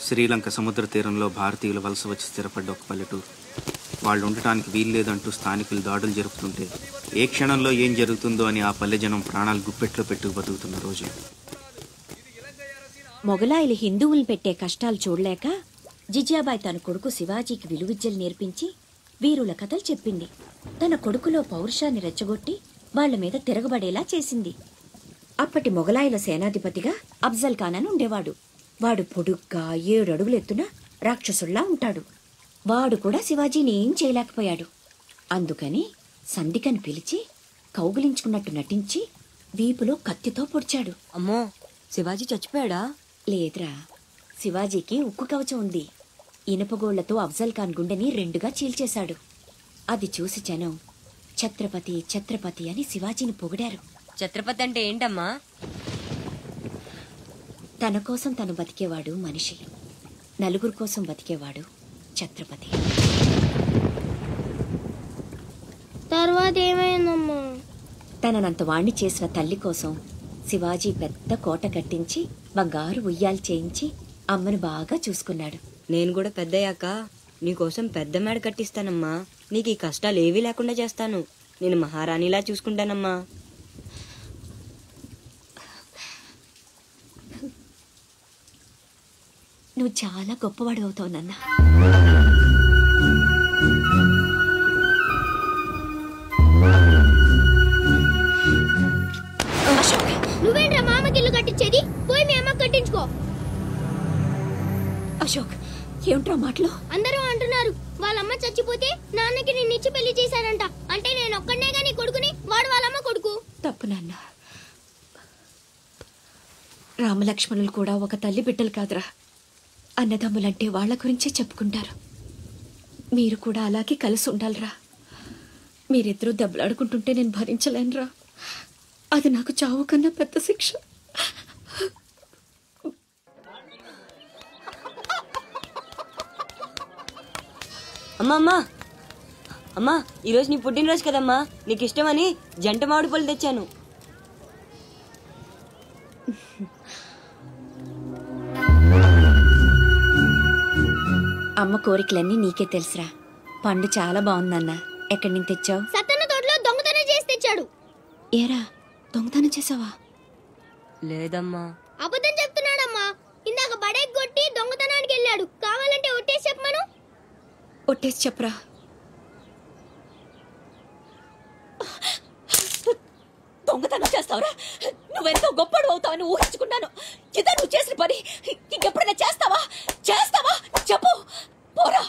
శ్రీలంక సముద్ర తీరంలో భారతీయులు వలస వచ్చి స్థిరపడ్డ ఒక పల్లెటూరు. వాళ్ళు ఉండటానికి వీల్లేదంటూ స్థానికులు దాడులు జరుపుతుంటే ఏ క్షణంలో ఏం జరుగుతుందో అని ఆ పల్లె జనం ప్రాణాలు గుప్పెట్లో పెట్టుకు బతుకుతున్న రోజు. మొగలాయిలు హిందువులు పెట్టే కష్టాలు చూడలేక జిజాబాయ్ తన కొడుకు శివాజీకి విలువిద్యలు నేర్పించి వీరుల కథలు చెప్పింది. తన కొడుకులో పౌరుషాన్ని రెచ్చగొట్టి వాళ్ల మీద తిరగబడేలా చేసింది. అప్పటి మొగలాయిల సేనాధిపతిగా అఫ్జల్ ఖాన్ అని ఉండేవాడు. వాడు పొడుగ్గా 7 అడుగులు ఎత్తున రాక్షసుల్లా ఉంటాడు. వాడు కూడా శివాజీని ఏం చేయలేకపోయాడు. అందుకని సంధికని పిలిచి కౌగిలించుకున్నట్టు నటించి వీపులో కత్తితో పొడిచాడు. అమ్మో, శివాజీ చచ్చిపోయాడా? లేదురా, శివాజీకి ఉక్కు కవచం ఉంది. ఇనపగోళ్లతో అఫ్జల్ ఖాన్ గుండెని 2గా చీల్చేశాడు. అది చూసి జనం ఛత్రపతి ఛత్రపతి అని శివాజీని పొగిడారు. ఛత్రపతి అంటే ఏంటమ్మా? తన కోసం తను బతికేవాడు మనిషి, నలుగురు కోసం బతికేవాడు ఛత్రపతి. తర్వాత ఏమైందమ్మా? తననంత వాణ్ణి చేసిన తల్లి కోసం శివాజీ పెద్ద కోట కట్టించి బంగారు ఉయ్యాలు చేయించి అమ్మను బాగా చూసుకున్నాడు. నేను కూడా పెద్దయ్యాక నీకోసం పెద్ద మేడ కట్టిస్తానమ్మా. నీకు ఈ కష్టాలు ఏవీ లేకుండా చేస్తాను. నేను మహారాణిలా చూసుకుంటానమ్మా. నువ్వు చాలా గొప్పవాడు అవుతావు నాన్న. నువ్వేంట్రా మామకి ఇల్లు కట్టించేది? పోయి మీ అమ్మ కట్టించుకో. అశోక్, ఏమిట్రా మాటలు? అందరూ అంటున్నారు వాళ్ళమ్మ చచ్చిపోతే నాన్నకి నిన్నిచ్చి పెళ్లి చేశారంట. అంటే నేను ఒక్కడనే గాని కొడుకుని, వాడు వాళ్ళమ్మ కొడుకు. తప్పు నాన్న. రామలక్ష్మణులు కూడా ఒక తల్లి బిడ్డలు కాదురా. అన్నదమ్ములంటే వాళ్ల గురించే చెప్పుకుంటారు. మీరు కూడా అలాగే కలిసి ఉండాలిరా. మీరిద్దరూ దెబ్బలాడుకుంటుంటే నేను భరించలేనురా. అది నాకు చావు కన్నా పెద్ద శిక్ష. అమ్మా అమ్మా అమ్మా, ఈరోజు నీ పుట్టినరోజు కదమ్మా. నీకు ఇష్టమని జంట మామిడి పళ్ళు తెచ్చాను. అమ్మ కోరికలన్నీ నీకే తెలుసురా. పండు చాలా బాగుందన్న. ఎక్కడి నుంచి తెచ్చావు? సత్తన్న తోటలో దొంగతనం చేసి తెచ్చాడు. ఏరా, దొంగతనం చేసావా? లేదమ్మా. అబద్ధం చెప్తున్నాడమ్మా. ఇందాక బడేకి కొట్టి దొంగతనానికి వెళ్ళాడు. కావాలంటే ఒట్టేసి చెప్పమను. ఒట్టేసి చెప్పరా. దొంగతనం చేస్తావురా? నువ్వెంతో గొప్పడు అవుతావని ఊహించుకున్నాను. ఇదే నువ్వు చేసిన పని. ఇంకెప్పుడైనా చేస్తావా? చెప్పు. పోరా,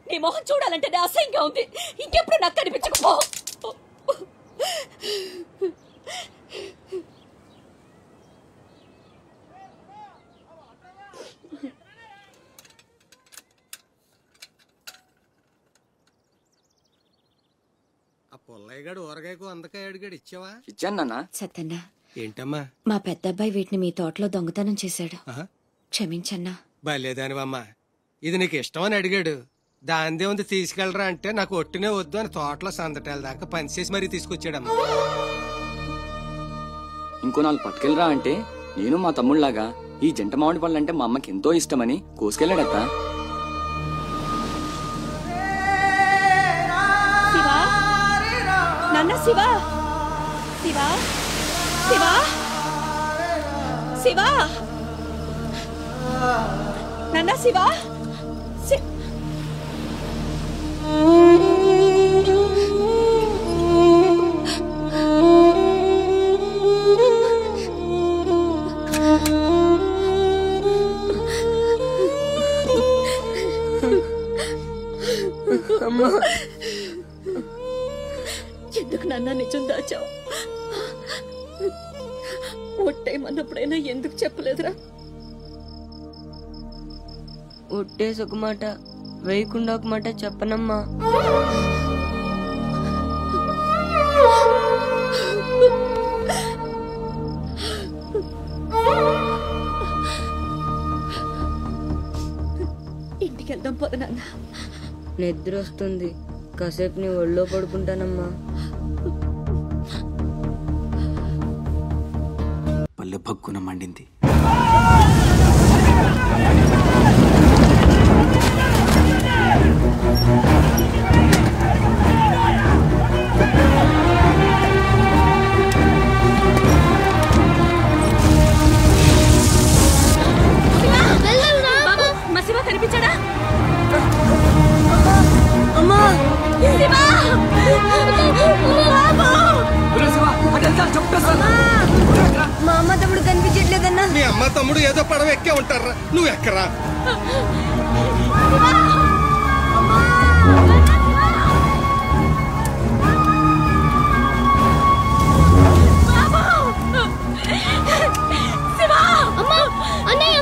నీ మొహం చూడాలంటే అసహ్యంగా ఉంది. ఇంకెప్పుడు నాకు కనిపించకపో. పుల్లయ్యగాడు ఊరగాయకు అందకాయ అడిగాడు, ఇచ్చావా? ఇచ్చాను. సత్తన్న, ఏంటమ్మా? మా పెద్దబ్బాయి వీటిని మీ తోటలో దొంగతనం చేశాడు. క్షమించన్నా. బలేదానివమ్మా. ఇది నీకు ఇష్టమని అడిగాడు. దాందే ఉంది తీసుకెళ్ళరా అంటే నాకు ఒట్టినే వద్దు అని తోటలో సందటాల దాకా పనిచేసి మరీ తీసుకొచ్చాడమ్మా. ఇంకో 4 పట్టుకెళ్ళరా అంటే నేను మా తమ్ముళ్లాగా ఈ జంట మామిడి పళ్ళు అంటే మా అమ్మకి ఎంతో ఇష్టమని కోసుకెళ్ళాడత్త. నాన్న, శివా శివా శివా శివా నాన్న, శివా ఎందుకు నాన్న నిజం దాచావు? ఒట్టేయమన్నప్పుడైనా ఎందుకు చెప్పలేదురా? ఒట్టేసి ఒక మాట, వేయకుండా ఒక మాట చెప్పనమ్మా. ఇంటికి వెళ్దాం పోదు నాన్న. నిద్ర వస్తుంది. కాసేపు నీ ఒళ్ళో పడుకుంటానమ్మా. పల్లె భక్కున మండింది. అమ్మ తమ్ముడు ఏదో పడవ ఎక్కే ఉంటారా, నువ్వు ఎక్కరా. అన్నయ్య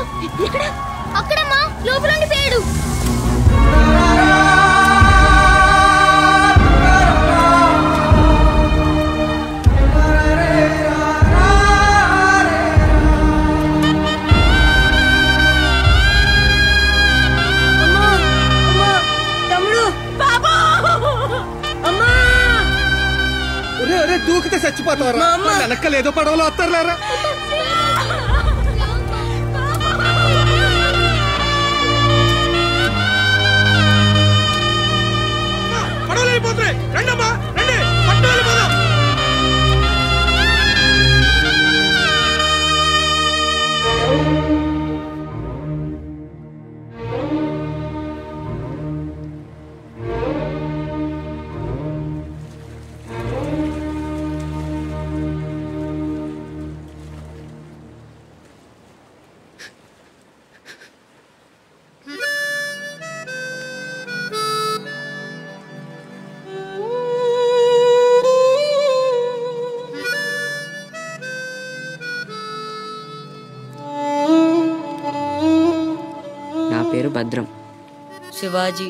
అక్కడమ్మా లోపల ఉండిపోయాడు. దూకితే చచ్చిపోతారా, వెనక్కలు ఏదో పడవలో వస్తారులేరా. పడవలు అయిపోతున్నాయి, రండమ్మా రండి, పట్టుదల పోదాం. నా పేరు భద్రం. శివాజీ.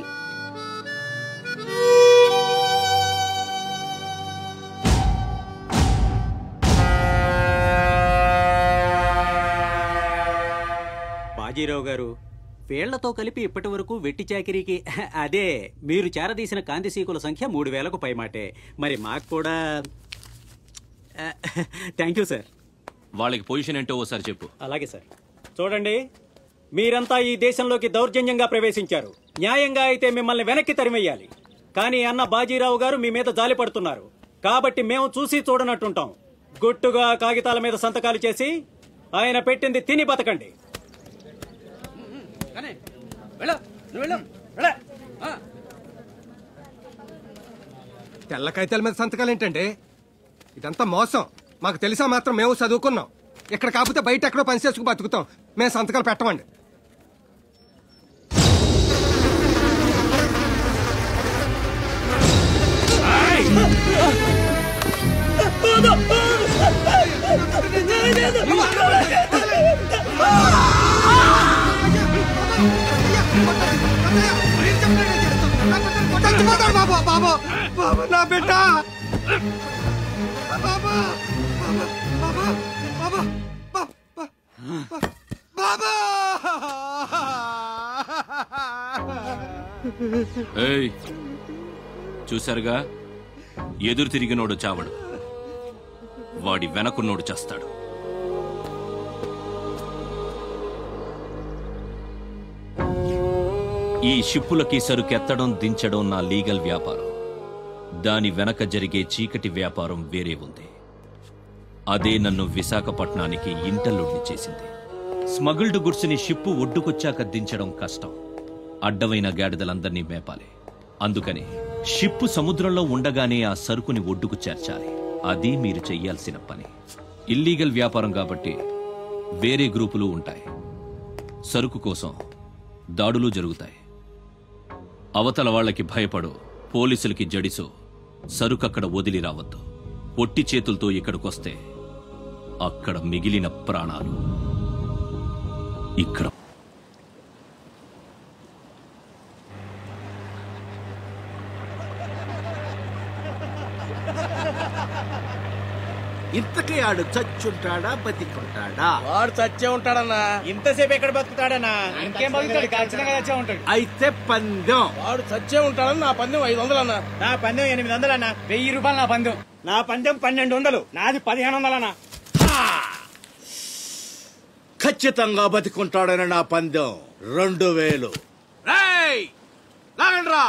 బాజీరావు గారు, వీళ్లతో కలిపి ఇప్పటి వరకు వెట్టి చాకిరీకి అదే మీరు చేరదీసిన కాంతిసీకుల సంఖ్య 3000కు పైమాటే. మరి మాకు కూడా థ్యాంక్ యూ సార్. వాళ్ళకి పొజిషన్ ఏంటో ఓసారి చెప్పు. అలాగే సార్. చూడండి, మీరంతా ఈ దేశంలోకి దౌర్జన్యంగా ప్రవేశించారు. న్యాయంగా అయితే మిమ్మల్ని వెనక్కి తరిమెయ్యాలి. కానీ అన్న బాజీరావు గారు మీ మీద జాలి పడుతున్నారు. కాబట్టి మేము చూసి చూడనట్టుంటాం. గుట్టుగా కాగితాల మీద సంతకాలు చేసి ఆయన పెట్టింది తిని బతకండి. తెల్ల కాగితాల మీద సంతకాలు ఏంటండి? ఇదంతా మోసం. మాకు తెలిసా మాత్రం మేము చదువుకున్నాం. ఇక్కడ కాకపోతే బయట ఎక్కడో పని చేసుకు బతుకుతాం. మేము సంతకాలు పెట్టమండి. నా బిడ్డ చూశారుగా, ఎదురు తిరిగినోడు చావడు, వాడి వెనకున్నోడు చేస్తాడు. ఈ షిప్పులకి సరుకెత్తడం దించడం నా లీగల్ వ్యాపారం. దాని వెనక జరిగే చీకటి వ్యాపారం వేరే ఉంది. అదే నన్ను విశాఖపట్నానికి ఇంటర్లుడ్ని చేసింది. స్మగుల్డ్ గుడ్స్ని షిప్పు ఒడ్డుకొచ్చాక దించడం కష్టం. అడ్డమైన గాడిదలందర్నీ మేపాలి. అందుకని షిప్పు సముద్రంలో ఉండగానే ఆ సరుకుని ఒడ్డుకు చేర్చాలి. అది మీరు చెయ్యాల్సిన పని. ఇల్లీగల్ వ్యాపారం కాబట్టి వేరే గ్రూపులు ఉంటాయి. సరుకు కోసం దాడులు జరుగుతాయి. అవతల వాళ్ళకి భయపడు, పోలీసులకి జడిసు సరుకక్కడ వదిలి రావద్దు. పొట్టి చేతులతో ఇక్కడికొస్తే అక్కడ మిగిలిన ప్రాణాలు ఇక్కడ. ఇంతకీ ఆడు చచ్చుంటాడా బతికుంటాడా? వాడు చచ్చే ఉంటాడన్నా. ఇంతసేపు ఎక్కడ బతుకుతాడన్నా? ఇంకేం బతుకుతాడు? ఖచ్చితంగా చచ్చే ఉంటాడు. అయితే పందెం. వాడు చచ్చే ఉంటాడని నా పందెం 500 అన్నా. నా పందెం 800 అన్నా. 1000 రూపాయలు నా పందెం. నా పందెం 1200. నాది 1500 అన్నా. ఖచ్చితంగా బతికుంటాడని నా పందెం 2000. లాగండ్రా.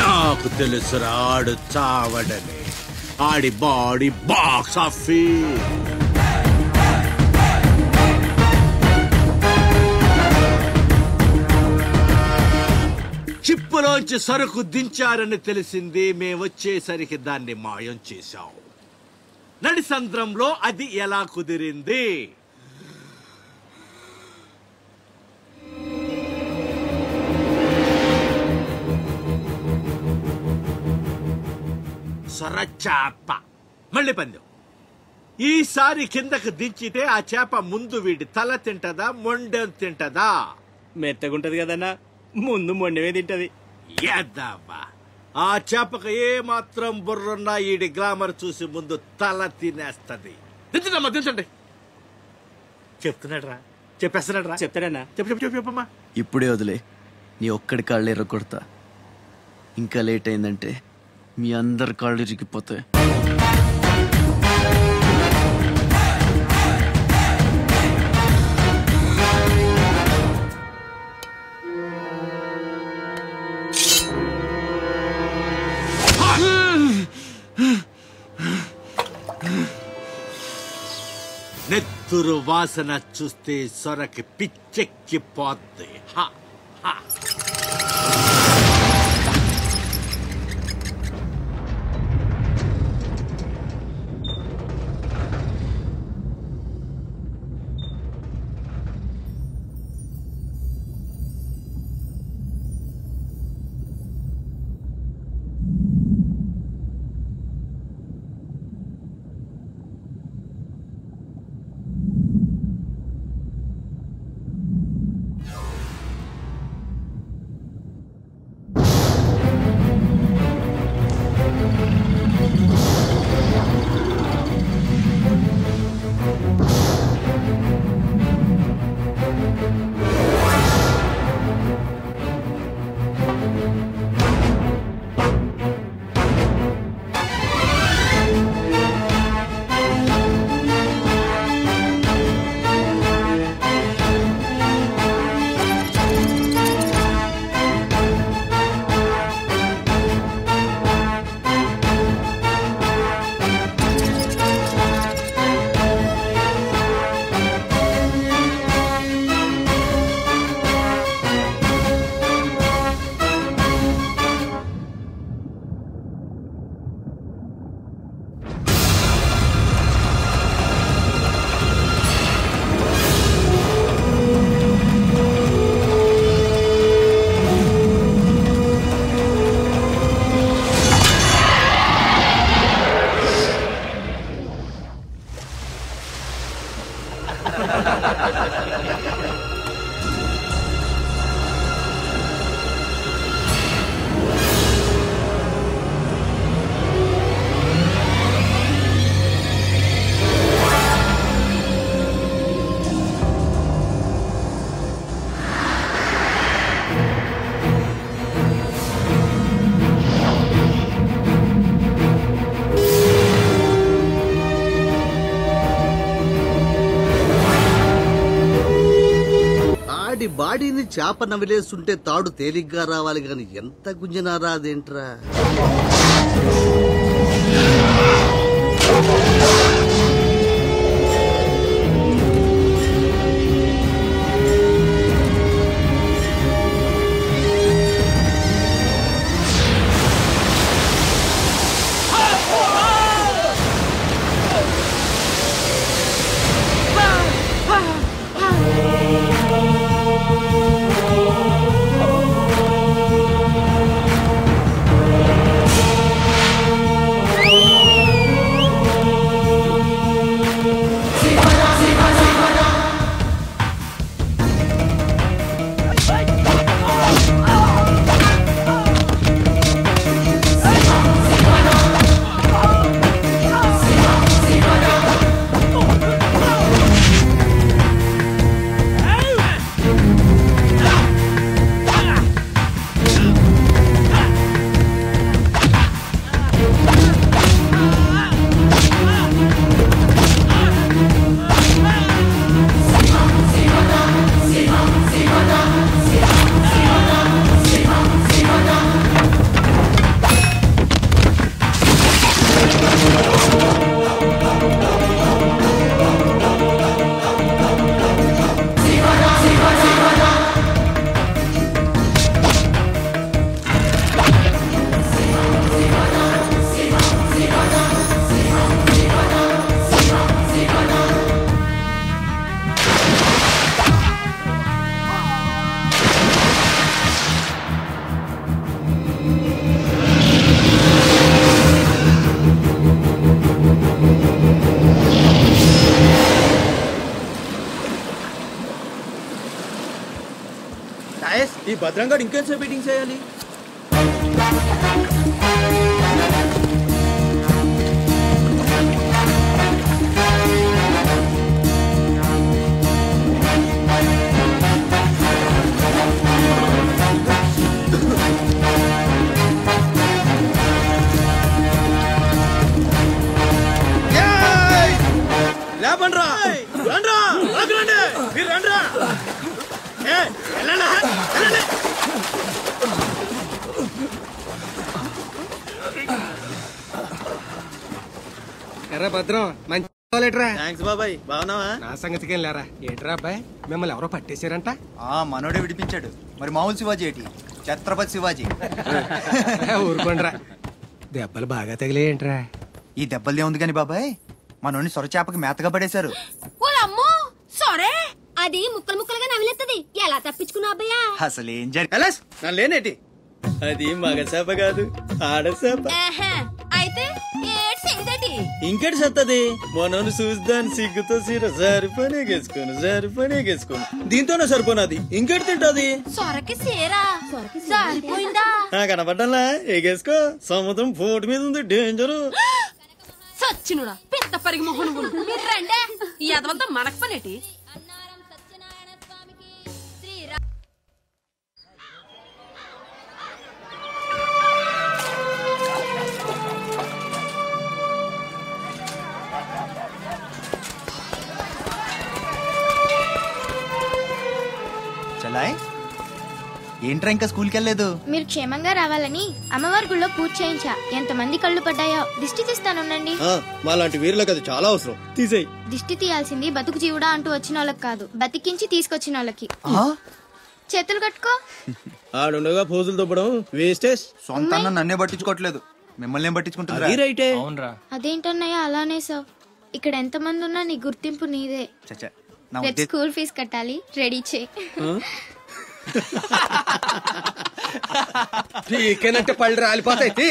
నాకు తెలుసురా ఆడు చావడని. ఆడి బాడీ బాక్స్ ఆఫీస్. చిప్పులోంచి సరుకు దించారని తెలిసింది. మేమొచ్చేసరికి దాన్ని మాయం చేశాం. నడిసంద్రంలో అది ఎలా కుదిరింది? సొరచాప. మళ్ళీ పందెం. ఈసారి కిందకు దించితే ఆ చేప ముందు వీడి తల తింటదా మొండెం తింటదా? మెత్తగుంటది కదన్నా, ముందు మొండమే తింటది. ఏద్దావా, ఆ చేపకు ఏ మాత్రం బుర్రున్నా ఈడి గ్లామర్ చూసి ముందు తల తినేస్తది. దించండమ్మా, దించండి. చెప్తున్నాడు రా, చెప్పేస్తున్నాడు రా. చెప్తాడన్నా. చెప్పమ్మా. ఇప్పుడే వదిలే, నీ ఒక్కడి కాళ్ళు ఎర్రగొడతా. ఇంకా లేట్ అయిందంటే మీ అందరి కాళ్ళు ఇరిగిపోతాయి. నెత్తురు వాసన చూస్తే సొరకి పిచ్చెక్కిపోద్ది. బాడీని చేప నవిలేస్తుంటే తాడు తేలిగ్గా రావాలి గాని ఎంత గుంజినా రాదేంట్రా? ఈ భద్రంగాడు ఇంకేంసేపు మీటింగ్ చేయాలి? లేపండ్రా, రండ్రా, రండి, మీరు రండ్రా. ఎర్రా భద్రం మంచి థ్యాంక్స్ బాబాయ్. బాగున్నావా? నా సంగతికి వెళ్ళారా ఏంట్రా అబ్బాయి, మిమ్మల్ని ఎవరో పట్టేశారంట? మనోడే విడిపించాడు. మరి మామూలు శివాజీ ఏంటి, ఛత్రపతి శివాజీ. ఊరుకోండ్రా, దెబ్బలు బాగా తగిలేంట్రా? ఈ దెబ్బలే ఉంది కాని బాబాయ్, మనోని సొరచేపకి మేతగా పడేశారు. సరే, అది ముక్కలు ముక్కలుగా నవిలేస్తుంది. ఎలా తప్పించుకున్నా అబ్బయ్యా? అసలు ఏం జరిగింది లేనేటి? అది మగ చేప కాదు, ఆడచేప. అయితే ఇంకెటి సత్తది? మనోను చూద్దాని సిగ్గుతో సీర సరిపోనేగేసుకోను దీంతోనే సరిపోనది. ఇంకెటి తింటది? సొరకి సీరా సరిపోయిందా? కనపడ్డా ఎగేసుకో. సముద్రం పోటు మీద ఉంది, డేంజరు. సచ్చినుడా పిత్త పరిగి మొహను మీరు రండే. ఈ అదవంతా మనకు పనేటి? చలాయ్ ఏంట్రా ఇంకా స్కూల్కి వెళ్ళలేదు? మీరు క్షేమంగా రావాలని అమ్మవారి గుళ్ళో పూజ చేయించా. ఎంతమంది కళ్ళు పడ్డాయో. దిష్టి తీస్తానుండండి. మాలాంటి వీరులకు అది చాలా అవసరం. తీసేయ్. దిష్టి తీయాల్సింది బతుకు జీవుడా అంటూ వచ్చిన వాళ్ళకి కాదు, బతికించి తీసుకొచ్చిన వాళ్ళకి. చేతులు కట్టుకో. ఆడుండగా పోజులు తప్పడం వేస్టేజ్. సొంత అన్న నన్నే పట్టించుకోవట్లేదు, మిమ్మల్ని ఏం పట్టించుకుంటున్నా? అదేంటన్నయ్య అలానే సార్. ఇక్కడ ఎంత మంది ఉన్నా నీ గుర్తింపు నీదే. రేపు స్కూల్ ఫీజు కట్టాలి, రెడీ చేయి. టీకేనంటే పళ్ళు రాలిపోతాయి.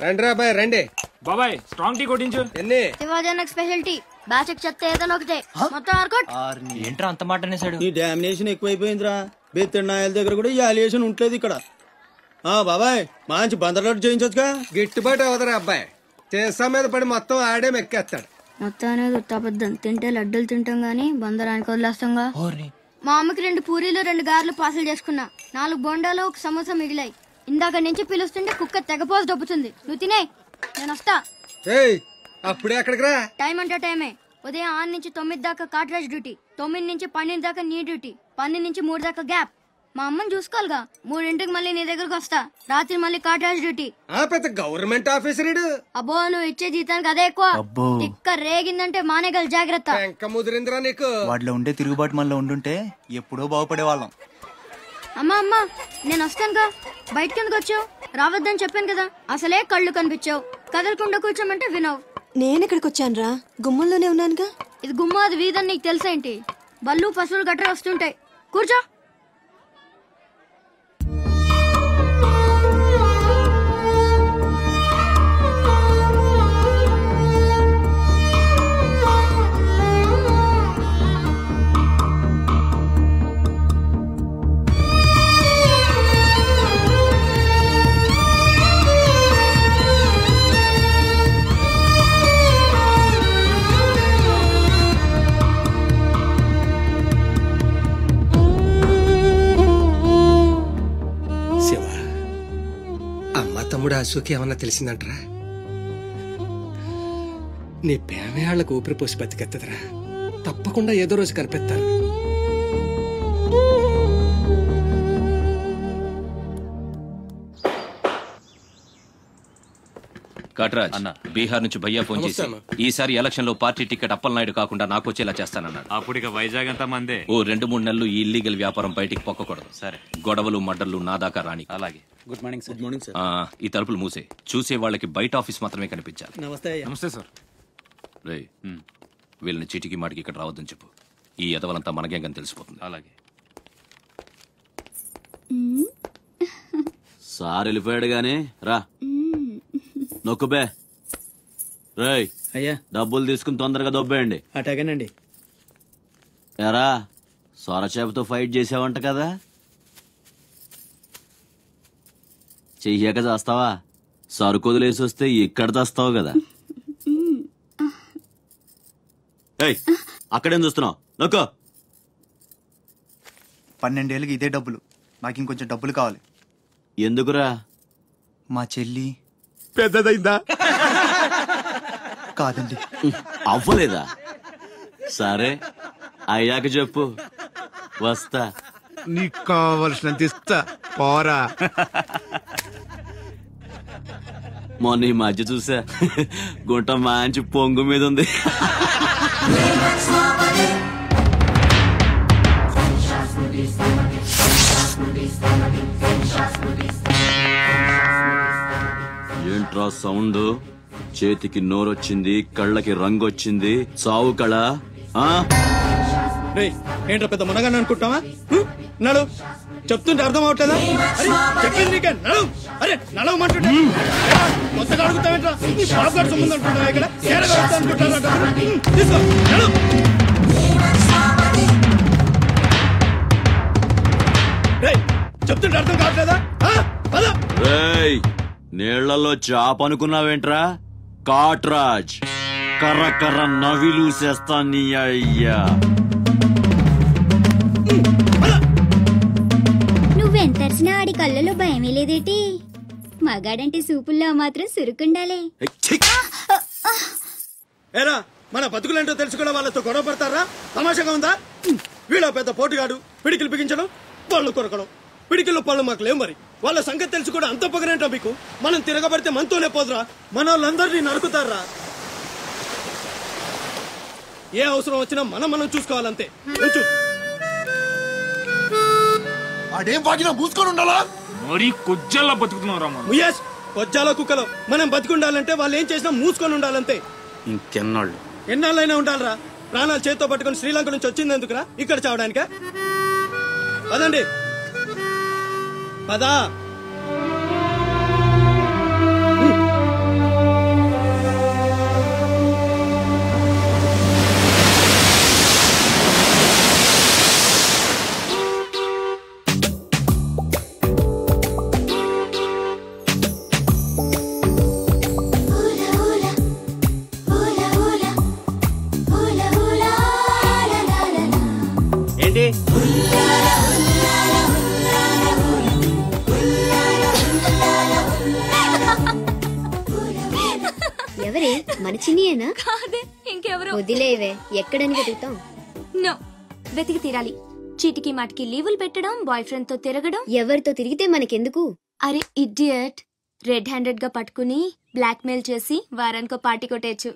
రండి రా బాయ్, రండి బాబాయ్. స్ట్రాంగ్ టీ కొట్టించు. ఎన్ని శివాజీ స్పెషాలిటీ బ్యాచ్ చెప్తే ఏదైనా ఒకటే మొత్తం ఆర్కోట్. ఏంట్రా అంత మాట అనేసాడు? ఈ డామినేషన్ ఎక్కువైపోయిందిరా. బెత్తడి నాయల దగ్గర కూడా ఈ అలియేషన్ ఉంటలేదు ఇక్కడ. బాబాయ్ మంచి బందర్లాట్ చేయించొచ్చుగా. గిట్టుబాటు అవదరా అబ్బాయి, చేసా మీద పడి మొత్తం ఆడే మెక్కేస్తాడు. మొత్తం అనేది ఉత్తాబద్ధం. తింటే లడ్డూలు తింటాం గానీ బందరానికి వదిలేస్తాంగా. మా అమ్మకి 2 పూరీలు 2 గారెలు పార్సల్ చేసుకున్నా. 4 బొండాలు 1 సమోసా మిగిలాయి. ఇందాక నుంచి పిలుస్తుంటే కుక్క తెగపోసి దొబ్బుతుంది. నువ్వు తినే, నేను వస్తా. అప్పుడే అక్కడికి రా. టైం అంటే టైమే. ఉదయం 6 నుంచి 9 దాకా కాట్రాజ్ డ్యూటీ, 9 నుంచి 12 దాకా నీ డ్యూటీ, 12 నుంచి 3 దాకా గ్యాప్. మా అమ్మని చూసుకోవాలిగా. 3ంటికి మళ్ళీ నీ దగ్గరకు వస్తా. రాత్రి మళ్ళీ కాట్రాజ్ డ్యూటీ. పెద్ద గవర్నమెంట్ ఆఫీసర్. అబ్బో, నువ్వు ఇచ్చే జీతానికి అదే ఎక్కువ. తిక్క రేగిందంటే మానేగల జాగ్రత్త. ముదిరిందిరా నీకు. వాటిలో ఉండే తిరుగుబాటు మనలో ఉండుంటే ఎప్పుడో బాగుపడే వాళ్ళం. అమ్మా నేను వస్తానుగా. బయటకెందుకు వచ్చావు? రావద్దని చెప్పాను కదా. అసలే కళ్ళు కనిపించావు. కదలకుండా కూర్చోమంటే వినవు. నేనెక్కడికి వచ్చాను రా, గుమ్మంలోనే ఉన్నానుగా. ఇది గుమ్మ, అది వీధని నీకు తెలుసేంటి? బళ్ళు పశువులు గట్రా వస్తుంటాయి. కూర్చో. తమ్ముడు అశోక్ ఏమన్నా తెలిసిందంటరా? నీ పేమేళ్లకు ఊపిరి పోసి బతికెత్తదరా. తప్పకుండా ఏదో రోజు కనిపెత్తారు. కట్రాజ్ బీహార్ నుంచి భయ్యా ఫోన్ చేసి ఈసారి ఎలక్షన్ లో పార్టీ టికెట్ అప్పలనాయుడు కాకుండా నాకు వచ్చేలా చేస్తానన్నాడు. అప్పుడు ఇక వైజాగ్ అంతా మందే. ఓ 2-3 నెలలు ఈ ఇల్లీగల్ వ్యాపారం బయటికి పొక్కకూడదు. సరే, గొడవలు మడ్డర్లు నా దాకా రాని. అలాగే. Good morning sir. Good morning sir. ఈ తలుపులు మూసే. చూసే వాళ్ళకి బయట ఆఫీస్ మాత్రమే కనిపించాలి. నమస్తే. నమస్తే సార్. రే, వీళ్ళని చీటికి మాటికి ఇక్కడ రావద్దని చెప్పు. ఈ ఎదవలంతా మనకేం కానీ తెలిసిపోతుంది. అలాగే. సార్ వెళ్ళిపోయాడు గాని రా నొక్కుబే. రేయ్ అయ్యా, డబ్బులు తీసుకుని తొందరగా దొబ్బేయండి. అటాగేనండి. ఎరా సొరచేపతో ఫైట్ చేసావంట కదా, చెయ్యాక చేస్తావా? సరుకొదిలేసి వస్తే ఇక్కడ చేస్తావు కదా. ఏయ్, అక్కడేం చూస్తున్నావు? నొక్కో. 12 ఏళ్ళకి ఇదే డబ్బులు. నాకు ఇంకొంచెం డబ్బులు కావాలి. ఎందుకురా? మా చెల్లి పెద్దదైందా? కాదండి. అవ్వలేదా? సరే అయ్యాక చెప్పు, వస్తా. నీకు కావలసినంత ఇస్తా, పోరా. మొన్న ఈ మధ్య చూసా, గుంట మంచి పొంగు మీద ఉంది. ఏంట్రా సౌండ్? చేతికి నోరొచ్చింది, కళ్ళకి రంగు వచ్చింది, చావు కళ. ఏంట్రా పెద్ద మునగాన్ని అనుకుంటావా? నడు, చెప్తుంటే అర్థం అవట్లేదా? చెప్పింది నీకే, నడు. అరే నడవమంటుంటే కొత్తగా అడుగుతావేంట్రా? నీ బాబు సంబంధం అనుకుంటావా? ఇక్కడ అనుకుంటారా? తీసుకో, నడు. చెప్తుంటే అర్థం కావట్లేదా? నీళ్లలో చాప అనుకున్నావేంట్రా? కాట్రాజ్ కర్ర కర్ర నవిలూసేస్తా నీ అయ్యా. నువ్వెంతరిసినా ఆడి కళ్ళలో భయమే లేదేటి? మగాడంటే సూపుల్లో మాత్రం సురుకుండాలే. ఏరా, మన బతుకులేంటో తెలుసుకున్న వాళ్ళతో గొడవ పడతారా? తమాషాగా ఉందా? వీళ్ళ పెద్ద పోటుగాడు, పిడికిలు బిగించడం, పళ్ళు కొరకడం. పిడికిల్లో పళ్ళు మాకు లేవు. మరి వాళ్ళ సంగతి తెలుసు కూడా అంత పొగరేంటో మీకు? మనం తిరగబడితే మనతోనే పోదురా? మన వాళ్ళందరినీ నరుకుతారా? ఏ అవసరం వచ్చినా మనం చూసుకోవాలంతే. అదేం బాగినా మూసుకొని ఉండాలా? మరి కొజ్జాల్లో బతుకుతున్నారా? కొజ్జాలో కుక్కలో మనం బతుకుండాలంటే వాళ్ళు ఏం చేసినా మూసుకొని ఉండాలంతే. ఇంకెన్నాళ్ళు? ఎన్నాళ్ళైనా ఉండాలరా? ప్రాణాలు చేత్తో పట్టుకుని శ్రీలంక నుంచి వచ్చింది ఎందుకురా? ఇక్కడ చావడానికా? పదండి, పదా. ఏంటి ఎవరే? మన చిన్నియేనా? కాదే, ఇంకెవరు? వదిలేవే, ఎక్కడని వెతుకుతాం? నో, వెతికి తీరాలి. చీటికి మాటికి లీవులు పెట్టడం, బాయ్ ఫ్రెండ్ తో తిరగడం. ఎవరితో తిరిగితే మనకెందుకు? అరే ఇడియట్, రెడ్ హ్యాండెడ్ గా పట్టుకుని బ్లాక్ మెయిల్ చేసి వారానికో పార్టీ కొట్టేయచ్చు.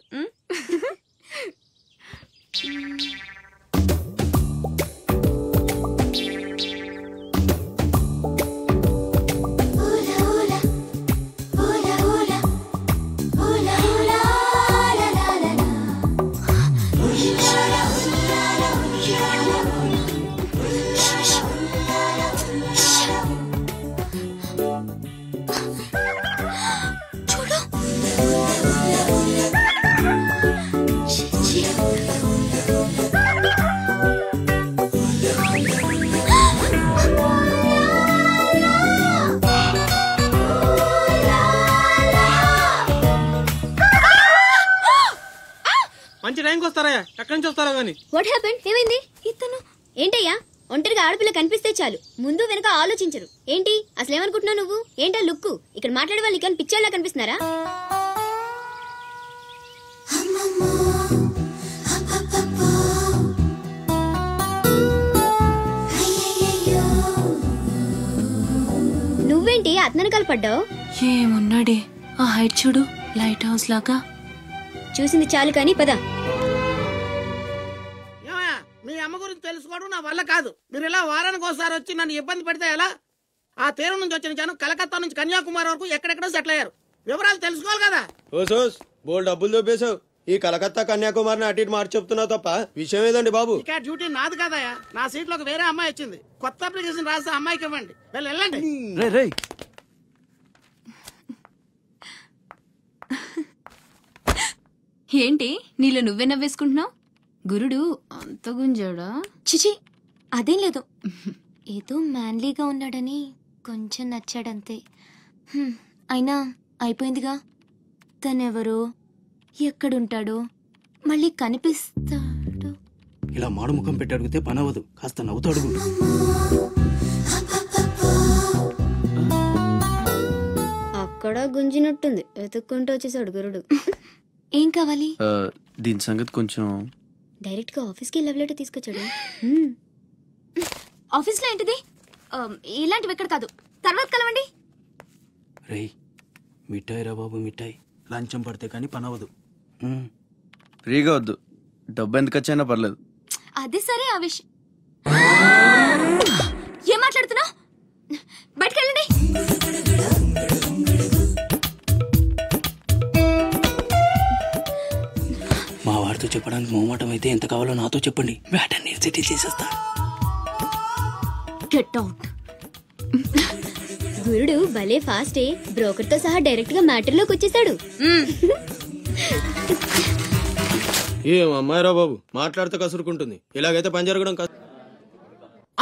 మంచి టైంకి వస్తారా? ఎక్కడి నుంచి వస్తారా గానీ? What happened? ఏమైంది? ఇతను ఏంటయ్యా? ఒంటరిగా ఆడపిల్ల కనిపిస్తే చాలు ముందు వెనక ఆలోచించరు. ఏంటి అసలు ఏమనుకుంటున్నావు నువ్వు? ఏంటా లుక్కు? ఇక్కడ మాట్లాడే వాళ్ళు ఇక్కడ పిచ్చోళ్ళ కనిపిస్తున్నారా? నువ్వేంటి అతనకాలు పడ్డావు? ఏమున్నాడే ఆ హైట్ చూడు, లైట్ హౌస్ లాగా. చూసింది చాలు కానీ పద. మీ అమ్మ గురించి తెలుసుకోవడం నా వల్ల కాదు. మీరు ఇలా వారానికి ఒకసారి వచ్చి నన్ను ఇబ్బంది పెడితే ఎలా? ఆ తీరం నుంచి వచ్చిన జనం కలకత్తా నుంచి కన్యాకుమారి వరకు ఎక్కడెక్కడో సెటిల్ అయ్యారు. వివరాలు తెలుసుకోవాలి కదా. బోల్ డబ్బులు దొబ్బేశావు. ఈ కలకత్తా కన్యాకుమారిని అటు ఇటు మార్చి చెప్తున్నావు తప్ప విషయం ఏదండి బాబు? ఇక డ్యూటీ నాది కదయా. నా సీట్ లోకి వేరే అమ్మాయి వచ్చింది. కొత్త అప్లికేషన్ రాస్తే అమ్మాయికి ఇవ్వండి. వెళ్ళండి. ఏంటి నీలో నువ్వే నవ్వేసుకుంటున్నావు? గురుడు అంత గుంజాడా? చిచి, అదేం లేదు. ఏదో మ్యాన్లీగా ఉన్నాడని కొంచెం నచ్చాడంతే. అయినా అయిపోయిందిగా. తనెవరో, ఎక్కడుంటాడో, మళ్ళీ కనిపిస్తాడు. ఇలా మాడు ముఖం పెట్టి అడిగితే పని అవ్వదు, కాస్త నవ్వుతూ అడుగు. అక్కడ గుంజినట్టుంది, వెతుక్కుంటూ వచ్చేసాడు గురుడు. ఏం కావాలి? దీని సంగతి కొంచెం. డైరెక్ట్ గా ఆఫీస్కి లవ్ లెటర్ తీసుకొచ్చాడు. ఆఫీస్లో ఏంటిది? ఇలాంటివి ఎక్కడ కాదు, తర్వాత కలవండి. రేయ్ మిఠాయి రా బాబు, మిఠాయి. లంచం పడితే కానీ పని అవ్వదు. ఫ్రీగా వద్దు, డబ్బు ఎంత ఖర్చైనా పర్లేదు. అది సరే, ఆ విషయం ఏం మాట్లాడుతున్నావు? బయటకెళ్ళండి. మా వాడితో చెప్పడానికి మొహమాటం అయితే ఎంత కావాలో నాతో చెప్పండి, వేటని సెటిల్ చేసేస్తా. Get out. గురుడు భలే ఫాస్టే, బ్రోకర్ తో సహా డైరెక్ట్ గా మ్యాటర్ లోకి వచ్చేసాడు. ఏం అమ్మాయిరా బాబు, మాట్లాడితే కసురుకుంటుంది. ఇలాగైతే పని జరగడం కాదు.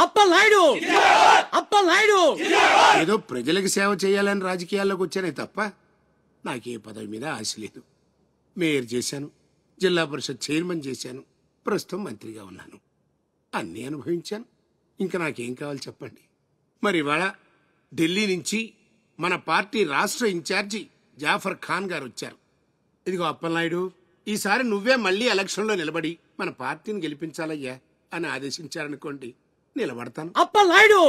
అప్పలనాయుడు ఏదో ప్రజలకు సేవ చేయాలని రాజకీయాల్లోకి వచ్చానే తప్ప నాకే పదవి మీద ఆశ లేదు. మేయర్ చేశాను, జిల్లా పరిషత్ చైర్మన్ చేశాను, ప్రస్తుతం మంత్రిగా ఉన్నాను. అన్నీ అనుభవించాను. ఇంకా నాకేం కావాలి చెప్పండి. మరి ఇవాళ ఢిల్లీ నుంచి మన పార్టీ రాష్ట్ర ఇన్ఛార్జి జాఫర్ ఖాన్ గారు వచ్చారు. ఇదిగో అప్పలనాయుడు, ఈసారి నువ్వే మళ్ళీ ఎలక్షన్లో నిలబడి మన పార్టీని గెలిపించాలయ్యా అని ఆదేశించారనుకోండి, నిలబడతాను. అప్పలనాయుడు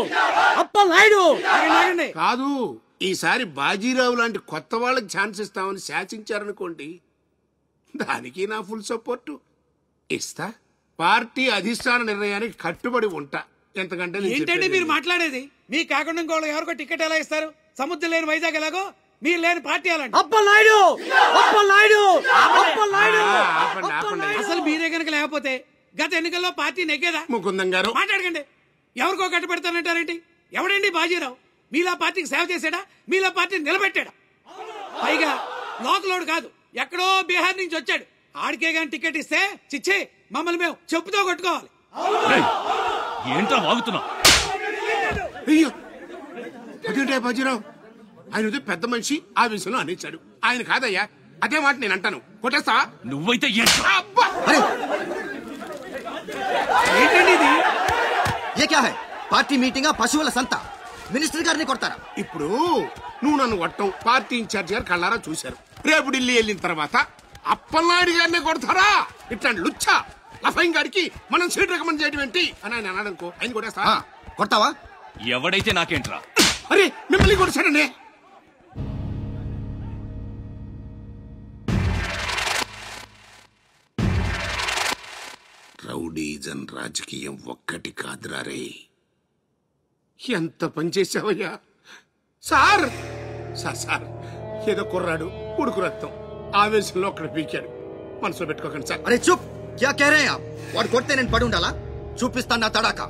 కాదు, ఈసారి బాజీరావు లాంటి కొత్త వాళ్ళకి ఛాన్స్ ఇస్తామని శాసించారనుకోండి, దానికి నా ఫుల్ సపోర్టు ఇస్తా. పార్టీ అధిష్టాన నిర్ణయానికి కట్టుబడి ఉంటా. ఎంతకంటే ఏంటండి మీరు మాట్లాడేది? మీ కాకుండా ఇంకోళ్ళు ఎవరికో టికెట్ ఎలా ఇస్తారు? సముద్రం లేని వైజాగ్ ఎలాగో మీరు లేని పార్టీ అలాంటి. అసలు మీరే కనుక లేకపోతే గత ఎన్నికల్లో పార్టీ నెగ్గేదా? ముకుందం గారు మాట్లాడకండి. ఎవరికో కట్టు పెడతానంటారేంటి? ఎవడండి బాజీరావు? మీలా పార్టీకి సేవ చేశాడా? మీలా పార్టీని నిలబెట్టాడా? పైగా లోకలోడు కాదు, ఎక్కడో బీహార్ నుంచి వచ్చాడు. ఆడికే గాని టికెట్ ఇస్తే చిచ్చే మమ్మల్ని మేము చెప్పుతో కొట్టుకోవాలి. ఏంట్రా వాగుతున్నావు? అయ్యో అదేంటే బాజీరావు, ఆయన పెద్ద మనిషి ఆ విషయంలో అనేచ్చాడు. ఆయన కాదయ్యా, అదే మాట నేను అంటాను. కొట్టేస్తా. నువ్వైతే ఏంటండి ఇది? ఏ క్యా హై? పార్టీ మీటింగ్ పశువుల సంత, మినిస్టర్ గారిని కొడతారా? ఇప్పుడు నువ్వు నన్ను కొట్టం పార్టీ ఇన్ఛార్జ్ గారు కళ్ళారా చూశారు. రేపు ఢిల్లీ వెళ్ళిన తర్వాత అప్పలనాయుడు గారిని కొడతారా? ఇట్లాంటి లుచ్చా లఫైన్ గారికి మనం సీట్ రికమెండ్ చేయడం ఏంటి అని ఆయన అన్నాడనుకో, ఆయన కొట్టేస్తా. కొడతావా? ఎవడైతే నాకేంట్రా? అరే మిమ్మల్ని కొట్టాడండి. రౌడీజన్ రాజకీయం ఒక్కటి కాదురా రే. ఎంత పనిచేసావయ్యా సార్. సార్ ఏదో కుర్రాడు, ఉడుకు రక్తం, ఆవేశంలో అక్కడ పీకాడు. మనసులో పెట్టుకోకండి సార్. అరే చూప్, క్యా కహ రహే ఆప్? వాడు కొడితే నేను పడి ఉండాలా? చూపిస్తాను నా తడాక.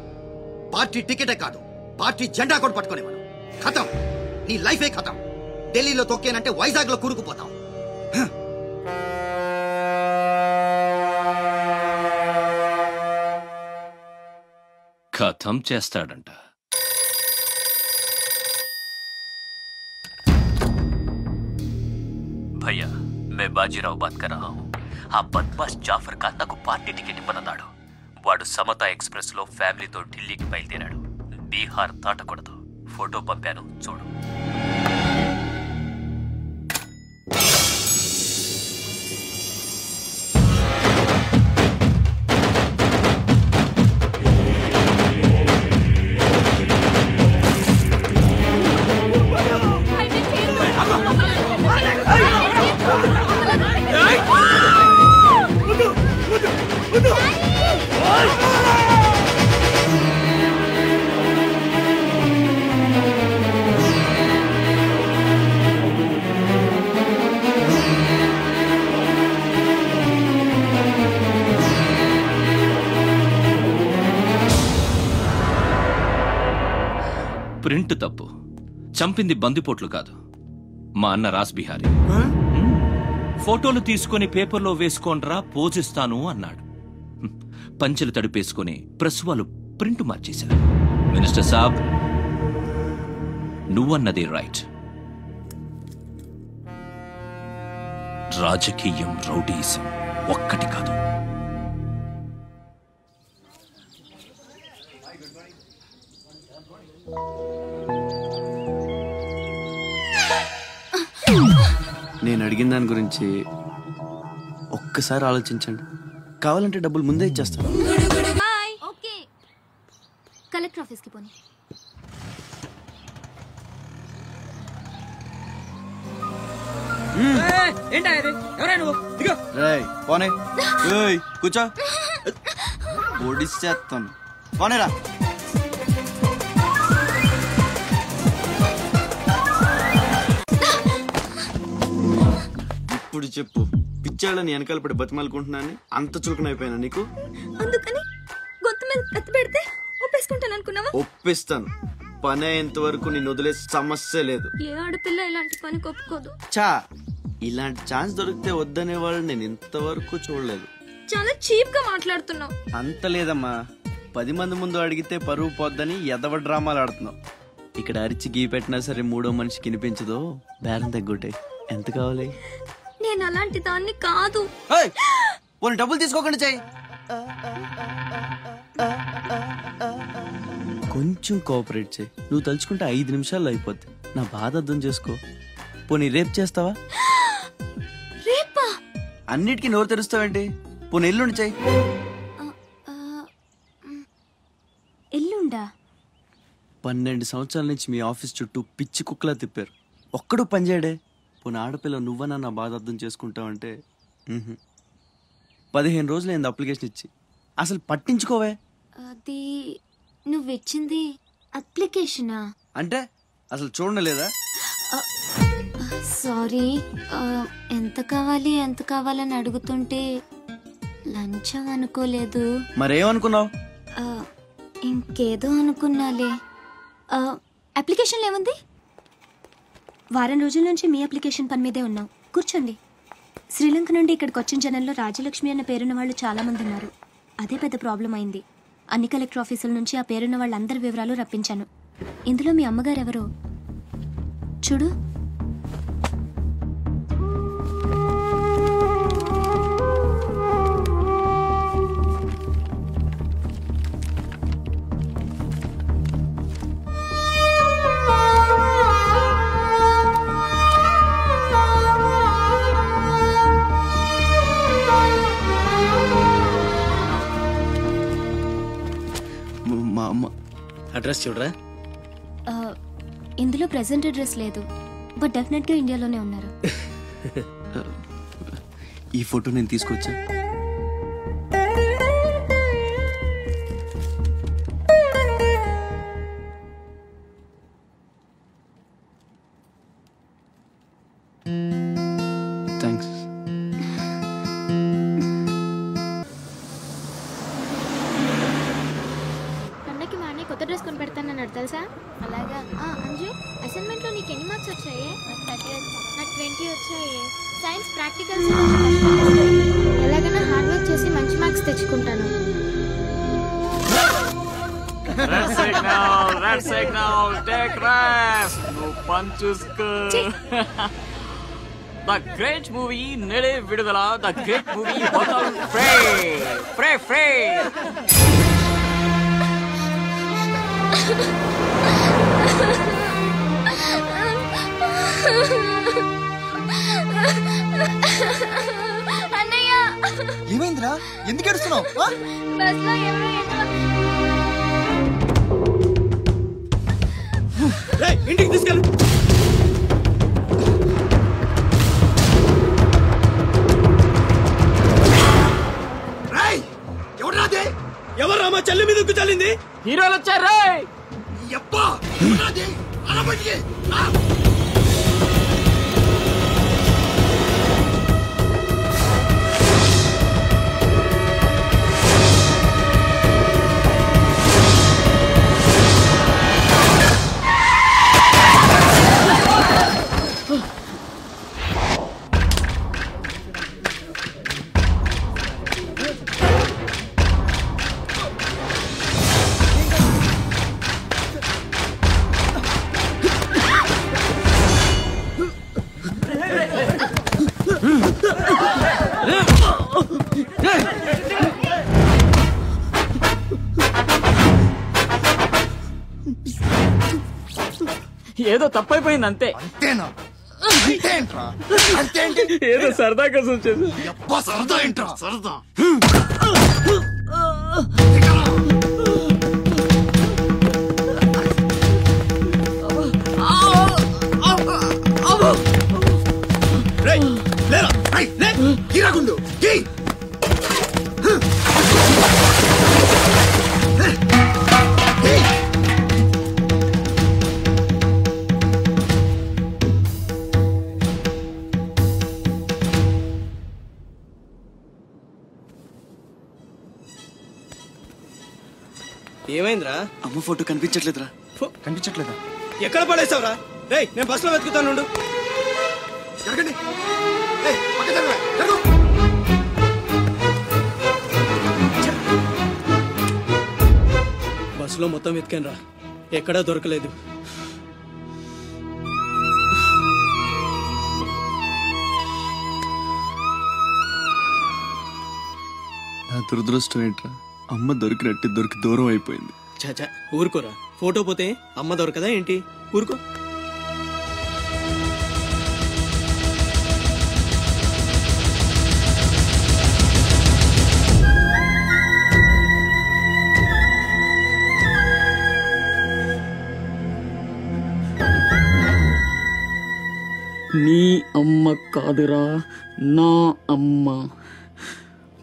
పార్టీ టికెటే కాదు, పార్టీ జెండా కూడా పట్టుకునే మనం. ఖతం, నీ లైఫే ఖతం. ఢిల్లీలో తొక్కేనంటే వైజాగ్ లో కూరుకుపోతాం. ఖతం చేస్తాడంట. भैया मैं बाजीराव बात कर रहा हूँ. ఆ బద్మాష్ జాఫర్ ఖాన్ నాకు పార్టీ టికెట్ ఇవ్వనన్నాడు. వాడు సమతా ఎక్స్ప్రెస్ లో ఫ్యామిలీతో ఢిల్లీకి బయలుదేరాడు. బీహార్ దాటకూడదు. ఫోటో పంపాను చూడు. ప్రింట్ తప్పు, చంపింది బందిపోట్లు కాదు, మా అన్న రాస్ బిహారీ. ఫోటోలు తీసుకుని పేపర్లో వేసుకోనరా పోజిస్తాను అన్నాడు. పంచెలు తడిపేసుకుని ప్రెస్ వాళ్ళు ప్రింట్ మార్చేశారు. మినిస్టర్ సాబ్, నువ్వన్నది రైట్. రాజకీయం, రౌడీయిజం ఒక్కటి కాదు. నేను అడిగిన దాని గురించి ఒక్కసారి ఆలోచించండి. కావాలంటే డబ్బులు ముందే ఇచ్చేస్తాను. ఓకే, కలెక్టర్ ఆఫీస్కి పోనీ. పోనే కూర్చో, ఓడిచేస్తాను. పోనేరా. ఇప్పుడు చెప్పు, పిచ్చాళ్ళని వెనకాల పడి బతిమాలుకుంటున్నాను, అంత చురుకునైపోయినా నీకు? అందుకని గొంతు మీద కత్తి పెడితే ఒప్పేసుకుంటాను అనుకున్నావా? ఒప్పిస్తాను. పని అయ్యేంత వరకు నేను వదిలే సమస్య లేదు. ఏ ఆడపిల్ల ఇలాంటి పని ఒప్పుకోదు. చా, ఇలాంటి ఛాన్స్ దొరికితే వద్దనే వాళ్ళు నేను ఇంతవరకు చూడలేదు. చాలా చీప్ గా మాట్లాడుతున్నావు. అంత లేదమ్మా, 10 మంది ముందు అడిగితే పరువు పోద్దని ఎదవ డ్రామాలు ఆడుతున్నావు. ఇక్కడ అరిచి గీ పెట్టినా సరే మూడో మనిషికి వినిపించదో, బేరం తగ్గొట్టే. ఎంత కావాలి? నేను అలాంటి దాన్ని కాదు. పోనీ డబ్బులు తీసుకోకుండా చెయ్యి. కొంచెం కోఆపరేట్ చేయి. నువ్వు తలుచుకుంటే 5 నిమిషాల్లో అయిపోద్ది. నా బాధ అర్థం చేసుకో. పోనీ రేపు చేస్తావా? రేపా? అన్నిటికీ నోరు తెరుస్తావేంటి? పోనీ ఎల్లుండి చెయ్యి. ఎల్లుండా? 12 సంవత్సరాల నుంచి మీ ఆఫీస్ చుట్టూ పిచ్చి కుక్కలా తిప్పారు, ఒక్కడు పనిచేయడే. పోనీ ఆడపిల్ల నువ్వన్నా నా బాధ అర్థం చేసుకుంటావంటే 15 రోజులు అయింది అప్లికేషన్ ఇచ్చి, అసలు పట్టించుకోవే. అది నువ్విచ్చింది అప్లికేషనా? అంటే అసలు చూడలేదా? సారీ, ఎంత కావాలని అడుగుతుంటే లంచం అనుకోలేదు. మరేమనుకున్నావు? ఇంకేదో అనుకున్నాలే. అప్లికేషన్లో ఏముంది? వారం రోజుల నుంచి మీ అప్లికేషన్ పని మీదే ఉన్నాం. కూర్చోండి. శ్రీలంక నుండి ఇక్కడికి వచ్చిన జనంలో రాజలక్ష్మి అన్న పేరున్న వాళ్ళు చాలా మంది ఉన్నారు. అదే పెద్ద ప్రాబ్లం అయింది. అన్ని కలెక్టర్ ఆఫీసుల నుంచి ఆ పేరున్న వాళ్ళందరి వివరాలు రప్పించాను. ఇందులో మీ అమ్మగారు ఎవరో చూడు. మా అమ్మ అడ్రస్ చూడరా. ఇందులో ప్రెసెంట్ అడ్రస్ లేదు, బట్ డెఫినెట్గా ఇండియాలోనే ఉన్నారు. ఈ ఫోటో నేను తీసుకొచ్చా. థ్యాంక్స్. పండక్కి మా అన్నయ్య కొత్త డ్రెస్ కొని పెడతానన్నాడు తెలుసా? అలాగా. అంజు, అసైన్మెంట్లో నీకు ఎన్ని మార్క్స్ వచ్చాయి? నాకు 20 వచ్చాయి. సైన్స్ ప్రాక్టికల్స్ ఎలాగైనా హార్డ్ వర్క్ చేసి మంచి మార్క్స్ తెచ్చుకుంటాను. Red signal, take rest. నువ్వు పని చూసుకో. ద గ్రేట్ మూవీ నేడే విడుదల. ద గ్రేట్ మూవీ ఫ్రే. అన్నయ్య, ఏమైందిరా? ఎందుకు ఏడుస్తున్నావు? బస్లో ఎవరో ఇంటికి తీసుకెళ్ళు. ఎవరు మా చెల్లి మీద చల్లింది? హీరోలు వచ్చారు. ఏదో తప్పైపోయింది అంతే. అంతేనా? ఏదో సరదా కోసం చేసి. సరదా ఏంట్రా? సరదా కీరాగుండు ఏమైందిరా? అమ్మ ఫోటో కనిపించట్లేదురా. కనిపించట్లేదా? ఎక్కడ పడేసావురా? రేయ్ నేను బస్సులో వెతుకుతాను ఉండు. జరగండి. ఏయ్, పక్క జరగరా, జరుగు. బస్సులో మొత్తం వెతికాను రా, ఎక్కడా దొరకలేదు. నా దురదృష్టం ఏంట్రా, అమ్మ దొరికి దూరం అయిపోయింది. చాచా ఊరుకోరా, ఫోటో పోతే అమ్మ దొరకదా ఏంటి? ఊరుకో. నీ అమ్మ కాదురా, నా అమ్మ.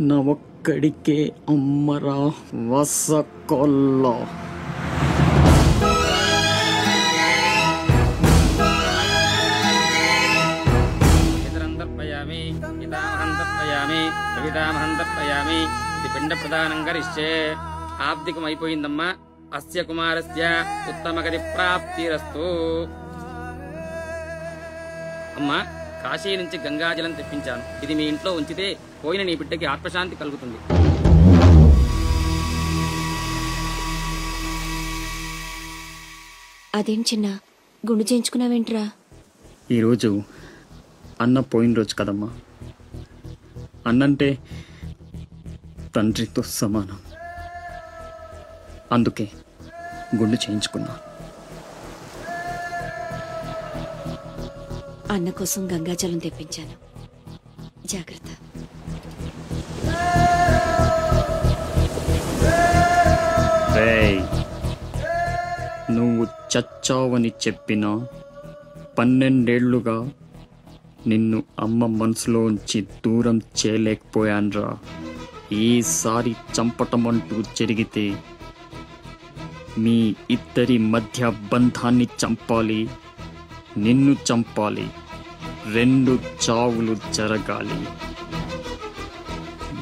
నా ఒక్కడికే అమ్మరా వసకొల్ల. ఇతరంతర్పయామి ఇతామహం తర్పయామి కవితామహం తర్పయామి. ఇది పిండ ప్రదానం కరిష్యే. ఆబ్దికం అయిపోయిందమ్మా. అస్య కుమారస్య ఉత్తమగతి ప్రాప్తిరస్తు. అమ్మా, కాశీ నుంచి గంగాజలం తెప్పించాను. ఇది మీ ఇంట్లో ఉంచితే పోయిన నీ బిడ్డకి ఆత్మశాంతి కలుగుతుంది. అదేం చిన్న గుండు చేయించుకున్నావేంట్రా? ఈరోజు అన్న పోయిన రోజు కదమ్మా. అన్నంటే తండ్రితో సమానం. అందుకే గుండు చేయించుకున్నా. అన్న కోసం గంగాజలం తెప్పించాను. జాగ్రత్త. రేయ్, నువ్వు చచ్చావని చెప్పిన 12 ఏళ్లుగా నిన్ను అమ్మ మనసులోంచి దూరం చేయలేకపోయాన్రా. ఈసారి చంపటమంటూ జరిగితే మీ ఇద్దరి మధ్య బంధాన్ని చంపాలి, నిన్ను చంపాలి. 2 చావులు జరగాలి.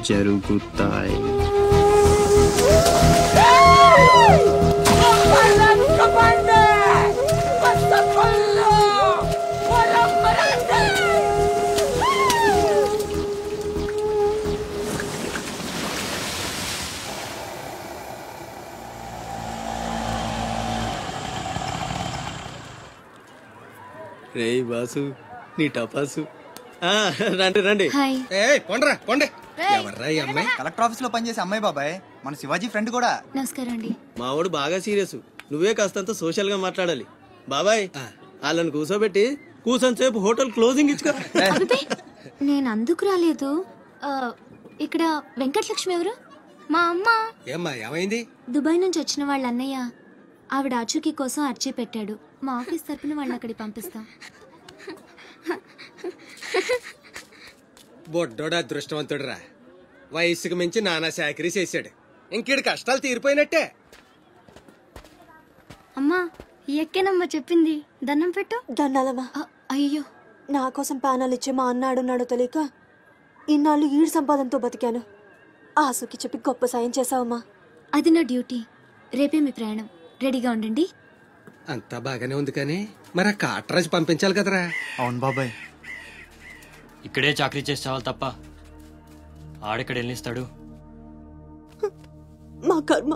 జరుగుతాయి. రేయ్ బాసు, నీ టపాసు. రండి రండి. హాయ్. పొండ్రా పొండే. ఎవర్రా ఈ అమ్మాయి? కలెక్టర్ ఆఫీస్ లో పనిచేసే అమ్మాయి బాబాయ్, మన శివాజీ ఫ్రెండ్ కూడా. నమస్కారం అండి. మావాడు బాగా సీరియస్, నువ్వే కాస్తంత సోషల్ గా మాట్లాడాలి. బాబాయ్, వాళ్ళని కూర్చోబెట్టి కూర్చొని సేపు హోటల్ క్లోజింగ్ ఇచ్చుకో. నేను అందుకు రాలేదు. ఇక్కడ వెంకటలక్ష్మి ఎవరు? మా అమ్మ. ఏమ్మా ఏమైంది? దుబాయ్ నుంచి వచ్చిన వాళ్ళ అన్నయ్య ఆవిడ ఆచూకీ కోసం అర్చీ పెట్టాడు. మా ఆఫీస్ తరపున వాళ్ళని అక్కడికి పంపిస్తాం. బొడ్డోడు అదృష్టవంతుడురా, వయసుకు మించి నానా చాకరీ చేశాడు. ఇంకీడి కష్టాలు తీరిపోయినట్టే. అమ్మా, ఎక్కేనమ్మా చెప్పింది. దండం పెట్టు. దండాలమ్మా. అయ్యో, నా కోసం ప్యానాలు ఇచ్చే మా అన్న ఆడున్నాడో తెలియక ఇన్నాళ్ళు ఈడు సంపాదనతో బతికాను. ఆసుకి చెప్పి గొప్ప సాయం చేసావమ్మా. అది నా డ్యూటీ. రేపే మీ ప్రయాణం. రెడీగా ఉండండి. అంతా బాగానే ఉంది కానీ మరి ఆ కాట్రాజ్ పంపించాలి కదరా. అవును బాబాయ్. ఇక్కడే చాకరీ చేసి చావాలి తప్ప ఆడెక్కడ వెళ్ళిస్తాడు? మా కర్మ,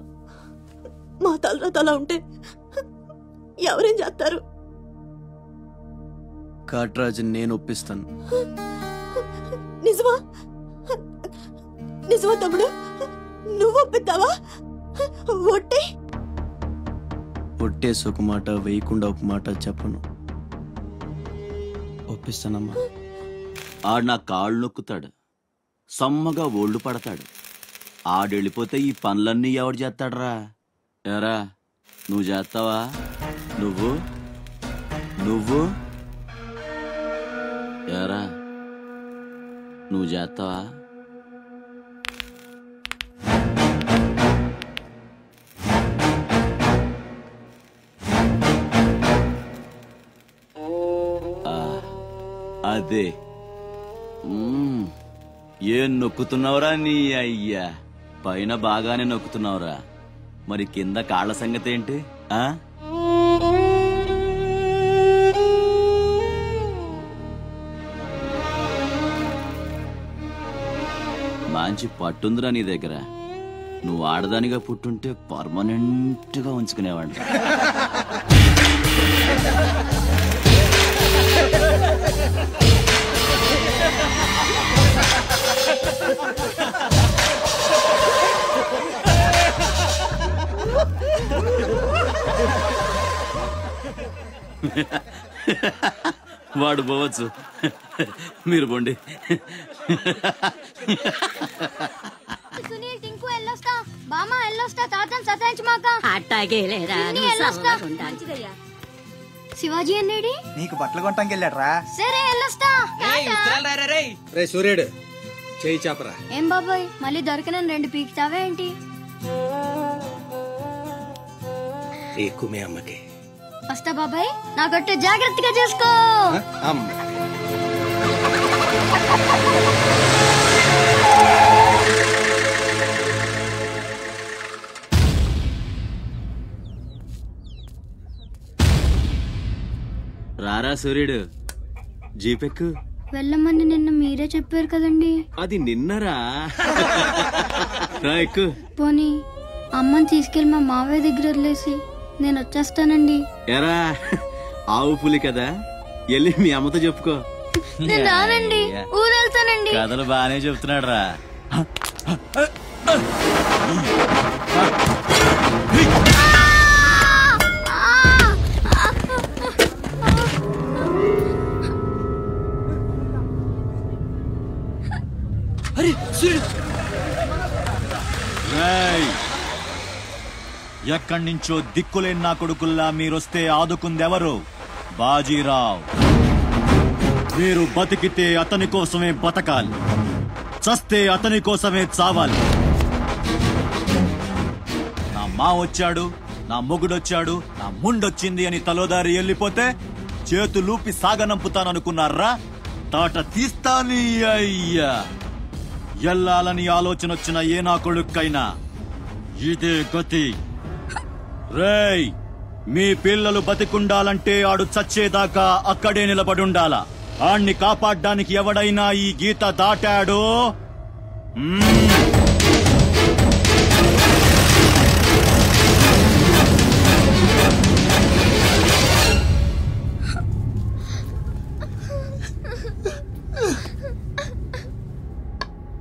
మా తలరాత అలా ఉంటే ఎవరేం చేస్తారు? కాట్రాజు నేను ఒప్పిస్తాను. నిజమా? నిజమా తమ్ముడు? నువ్వు ఒప్పిద్దావా? ఒట్టి ఒట్టేసి ఒక మాట వేయకుండా ఒక మాట చెప్పను. ఒప్పిస్తానమ్మా. ఆడు నా కాళ్ళు నొక్కుతాడు, సమ్మగా ఒళ్ళు పడతాడు. ఆడెళ్ళిపోతే ఈ పనులన్నీ ఎవడు చేస్తాడరా? ఎరా నువ్వు చేస్తావా? నువ్వు నువ్వు ఎరా నువ్వు చేస్తావా? అదే ఏం నొక్కుతున్నావురా నీ అయ్యా? పైన బాగానే నొక్కుతున్నావురా, మరి కింద కాళ్ళ సంగతి ఏంటి? మంచి పట్టుందిరా నీ దగ్గర. నువ్వు ఆడదానిగా పుట్టుంటే పర్మనెంట్ గా ఉంచుకునేవాడు. వాడు పోవచ్చు, మీరు పోండి. సునీల్ టింకు ఎల్లొస్తా, బామ్మ ఎల్లొస్తా, తాతని సతాయించమాక. అట్టాగేలేరా, శివాజీ అన్నేడి నీకు బట్టలు కొనటానికి వెళ్ళాడ్రా. సరే ఎల్లొస్తా. రే సూర్యుడు చేయి చాపరా. ఏం బాబాయ్ మళ్ళీ దొరకనని 2 పీకుతావే ఏంటి? ఎక్కువ మీ అమ్మకి వస్తా బాబాయ్, నా కొట్టు జాగ్రత్తగా చూసుకో. రారా సూర్యుడు, జీపెక్కు. వెళ్ళమని నిన్న మీరే చెప్పారు కదండి. అది నిన్నరా. ఎక్కు. పోనీ అమ్మని తీసుకెళ్లి మా మావయ్య దగ్గర వదిలేసి నేను వచ్చేస్తానండి. ఎరా ఆవు పులి కదా, వెళ్ళి మీ అమ్మతో చెప్పుకో. నేను రానండి, ఊరు వెళ్తానండి. కథలు బానే చెప్తున్నాడు రా. ఎక్కడి నుంచో దిక్కులేని నా కొడుకుల్లా మీరొస్తే ఆదుకుందెవరు? బాజీరావ్. మీరు బతికితే అతని కోసమే బతకాలి, చస్తే అతని కోసమే చావాలి. నా మా వచ్చాడు, నా మొగుడొచ్చాడు, నా ముండొచ్చింది అని తలోదారి వెళ్ళిపోతే చేతులూపి సాగనంపుతాననుకున్నారా? తాట తీస్తాని అయ్యా. ఎల్లాలని ఆలోచన వచ్చిన ఏ నా కొడుక్కైనా ఇదే గతి. రేయ్, మీ పిల్లలు బతికుండాలంటే ఆడు చచ్చేదాకా అక్కడే నిలబడుండాలా. ఆణ్ణి కాపాడ్డానికి ఎవడైనా ఈ గీత దాటాడో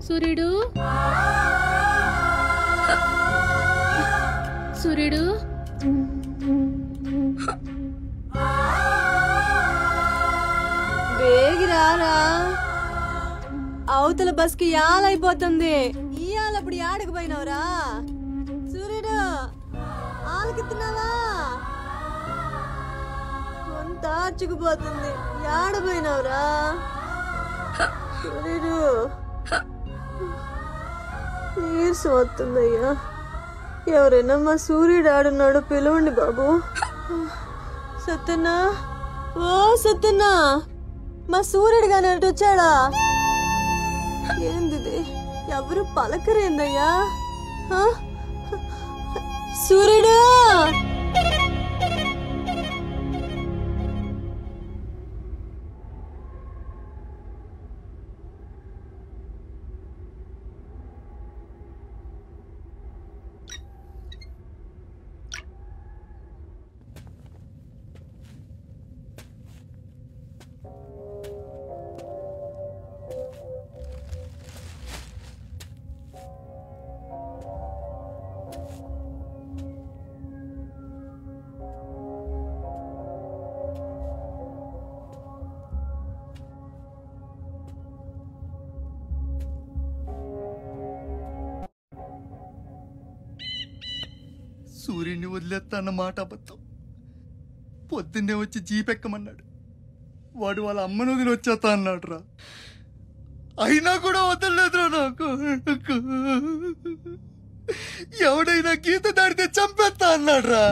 సూర్యుడు, సూర్యుడు, వేగిరారా, అవతల బస్ కి యాలైపోతుంది. ఇయాలప్పుడు యాడకు పోయినవరా? సూర్యుడు ఆలకిస్తున్నావా? కొంత ఆర్చుకుపోతుంది. యాడ పోయినవరా సూర్యుడు? నీరసం వస్తుందయ్యా. ఎవరైనా మా సూర్యుడు ఆడున్నాడో పిలవండి బాబు. సత్యన్నా, ఓ సత్యన్నా, మా సూర్యుడు గాని అటు వచ్చాడా? ఏంది ఎవరు పలకరేందయ్యా? సూర్యుడు, సూర్యుడిని వదిలేస్తా అన్న మాట అబద్ధం. పొద్దున్నే వచ్చి జీపెక్కమన్నాడు. వాడు వాళ్ళ అమ్మను వదిలి వచ్చేస్తా అన్నాడు రా. అయినా కూడా వదలలేదురా నాకు. ఎవడైనా గీత దాడితే చంపేస్తా అన్నాడు రా.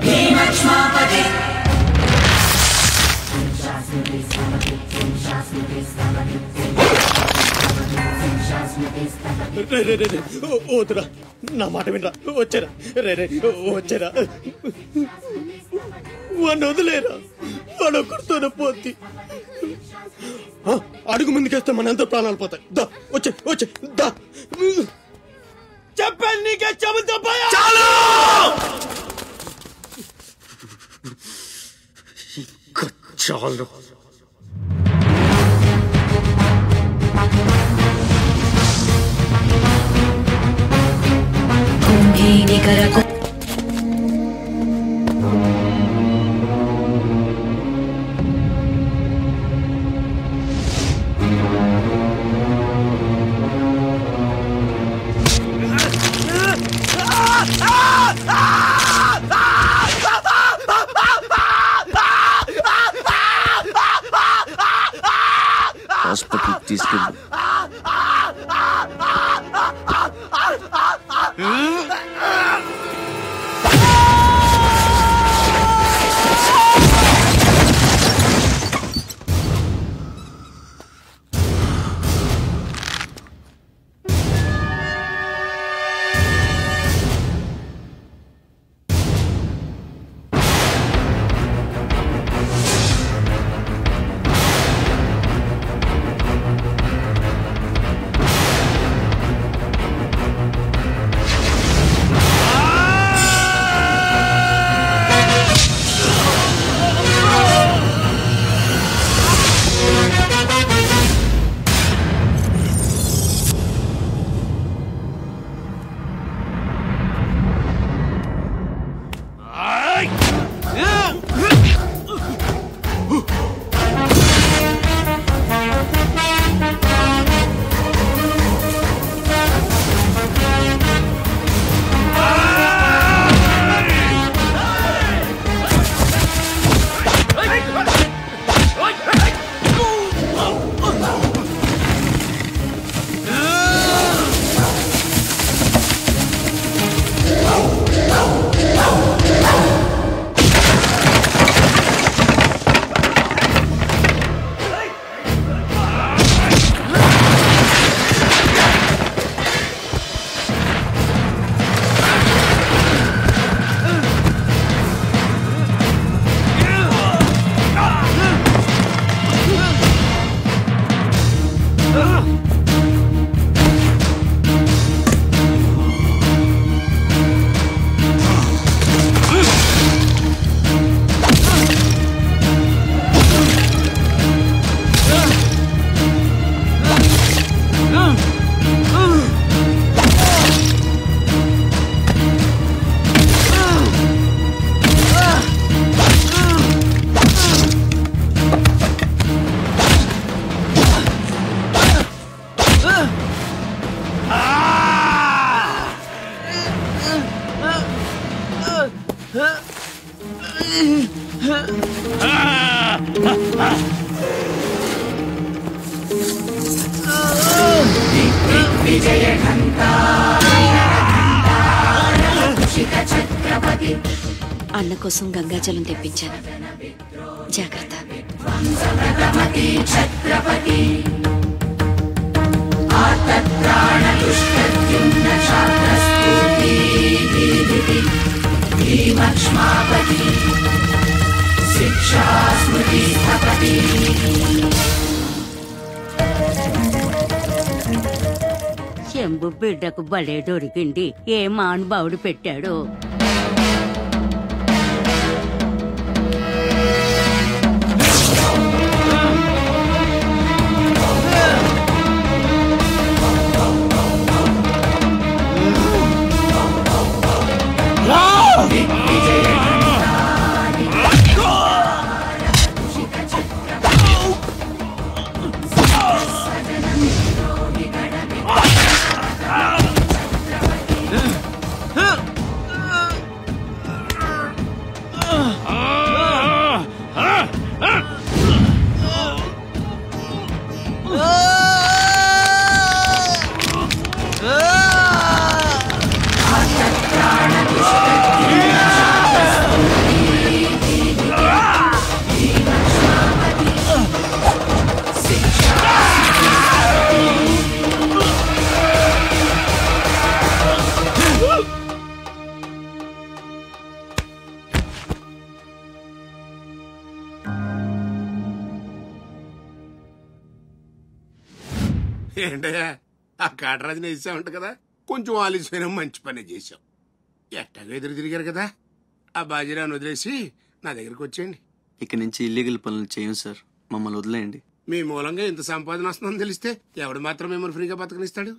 వద్దురా, నా మాట వినరా. వచ్చారా వచ్చారా, వాడిని వదిలేరా. వాడు ఒక్కడితోనే పోతి. అడుగు ముందుకేస్తే మన ఎంత ప్రాణాలు పోతాయి. దా వచ్చే వచ్చే దా. చెప్పాను నీకే, చెబుతా చాలు. హాస్పిటల్ తీసుకెళ్ళి అన్న కోసం గంగాజలం తెప్పించాను. జాగ్రత్త. శంభు బిడ్డకు బలే దొరికింది. ఏ మానుభావుడు పెట్టాడు. ఏంటయ్యా ఆ కాటరాజుని వేసామంట కదా, కొంచెం ఆలస్యమైన మంచి పని చేశాం. ఎట్టగా ఎదురు తిరిగారు కదా, ఆ బాజీరావుని వదిలేసి నా దగ్గరికి వచ్చేయండి. ఇక్కడి నుంచి ఇల్లీగల్ పనులు చేయం సార్, మమ్మల్ని వదిలేయండి. మీ మూలంగా ఇంత సంపాదన వస్తుందని తెలిస్తే ఎవడు మాత్రం మిమ్మల్ని ఫ్రీగా బతకనిస్తాడు?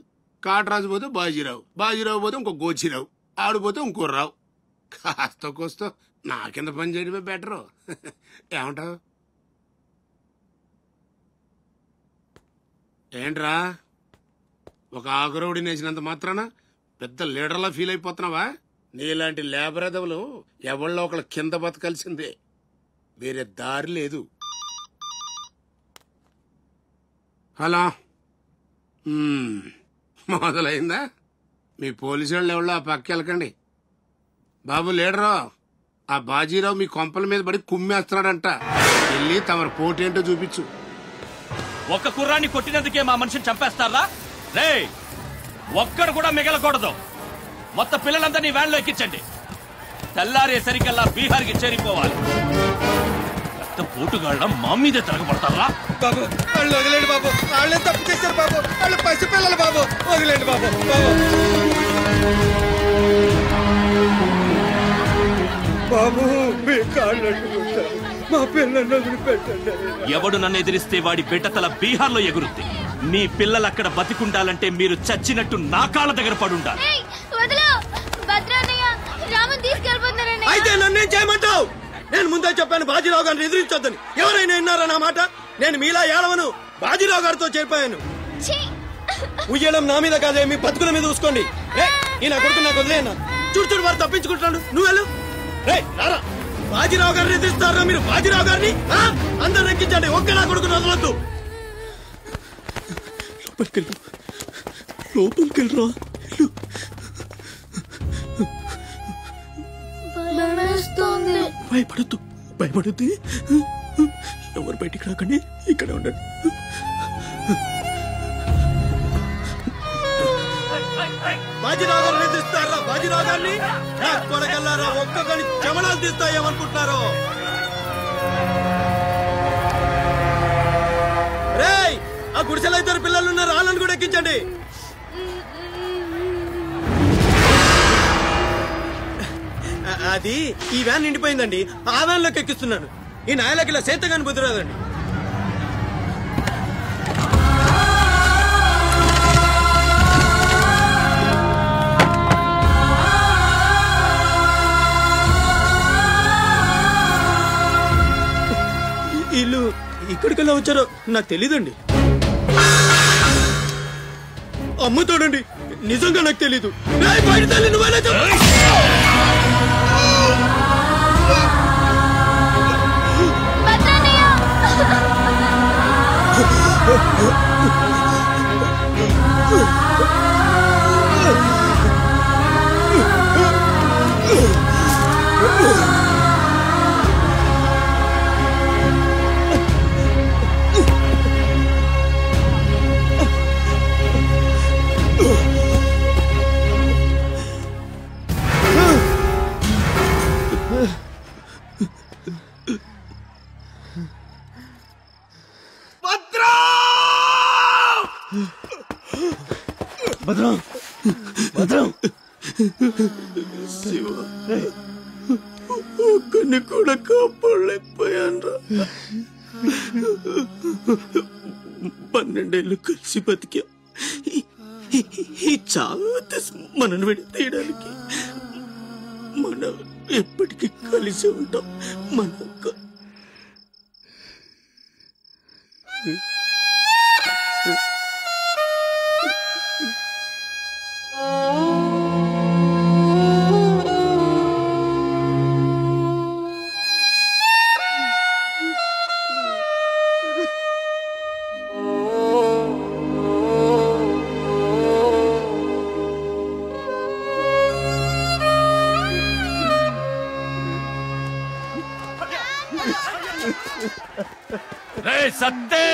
కాటరాజు పోతే బాజీరావు, బాజీరావు పోతే ఇంకో గోచిరావు, ఆడిపోతే ఇంకో రావు. కాస్త కోస్తో నా కింద పని చేయడమే బెటరు. ఏమంటావు? ఏంట్రా ఒక ఆకురవుడిని వేసినంత మాత్రాన పెద్ద లీడర్లా ఫీల్ అయిపోతున్నావా? నీలాంటి లేబర్ ఎదవులు ఎవళ్ళో ఒకళ్ళ కింద బతకాల్సిందే, వేరే దారి లేదు. హలో, మొదలైందా? మీ పోలీసు వాళ్ళు ఎవరో ఆ పక్క వెళ్ళకండి. బాబు లీడరు, ఆ బాజీరావు మీ కొంపల మీద పడి కుమ్మేస్తున్నాడంట, వెళ్ళి తమరు పోటేంటో చూపించు. ఒక్క కుర్రాన్ని కొట్టినందుకే మా మనిషిని చంపేస్తారా? రే, ఒక్కడు కూడా మిగలకూడదు. మొత్తం పిల్లలందరినీ వ్యాన్లో ఎక్కించండి. తెల్లారేసరికల్లా బీహార్కి చేరిపోవాలి. పోటుగాళ్ళ మా మీదే తిరగబడతారా? బాబు వాళ్ళు వదిలేండి బాబు, వాళ్ళే తప్పు చేశారు బాబు, వాళ్ళు పసిపిల్లలు బాబు, వదిలేండి బాబు. బాబు మీ కాళ్ళు మా పిల్లల్ని వదిలిపెట్టండి. ఎవడు నన్ను ఎదిరిస్తే వాడి బిడ్డతల బీహార్లో ఎగురుద్ది. మీ పిల్లలు అక్కడ బతికుండాలంటే మీరు చచ్చినట్టు నా కాళ్ళ దగ్గర పడుండాలి. అయితే నన్నేం చేయమంటావు? నేను ముందే చెప్పాను బాజీరావు గారిని ఎదిరించొద్దని. ఎవరైనా విన్నారా నా మాట? నేను మీలా ఏడవను, బాజీరావు గారితో చేరిపోయాను. ఉయ్యడం నా మీద కాదే, మీ బతుకుల మీద చూసుకోండి. ఈ నా కొడుకు నాకు వదిలేనా? చూడు చూడు వారు తప్పించుకుంటున్నాడు, నువ్వు వెళ్ళు. రారా, బాజీరావు గారిని ఎదిరిస్తారా మీరు? బాజీరావు గారిని అందరు ఎక్కించండి, ఒక్క నా కొడుకుని వదలొద్దు. లోపలికెళ్ళరా. భయపడద్దు, భయపడద్దు. ఎవరు బయటికి రాకండి, ఇక్కడ ఉండండి. బాజీరావు గారిని తీస్తారా? బాజీరావు గారిని కొడగల్లారా, ఒక్కొక్కని చెమడాలు తీస్తాయేమనుకుంటున్నారు? రేయ్, ఆ గుడిసెలో ఇద్దరు పిల్లలు ఉన్నారు, వాళ్ళని కూడా ఎక్కించండి. అది ఈ వ్యాన్ నిండిపోయిందండి, ఆ వ్యాన్ లోకి ఎక్కిస్తున్నాను. ఈ నాయలకి ఇలా సేతగాని బుద్ధిరాదండి. వీళ్ళు ఇక్కడికెళ్ళా వచ్చారో నాకు తెలీదండి. అమ్ముతాడండి, నిజంగా నాకు తెలీదు. బయట తల్లి నువ్వేనా చెప్పు. భద్రం, భద్రం, శివ, ఒక్కడిని కూడా కాపాడలేకపోయాను. 12 ఏళ్ళు కలిసి బతికా. ఈ చావు మనను విడతీయడానికి మనం ఎప్పటికీ కలిసి ఉంటాం. మన సత్తే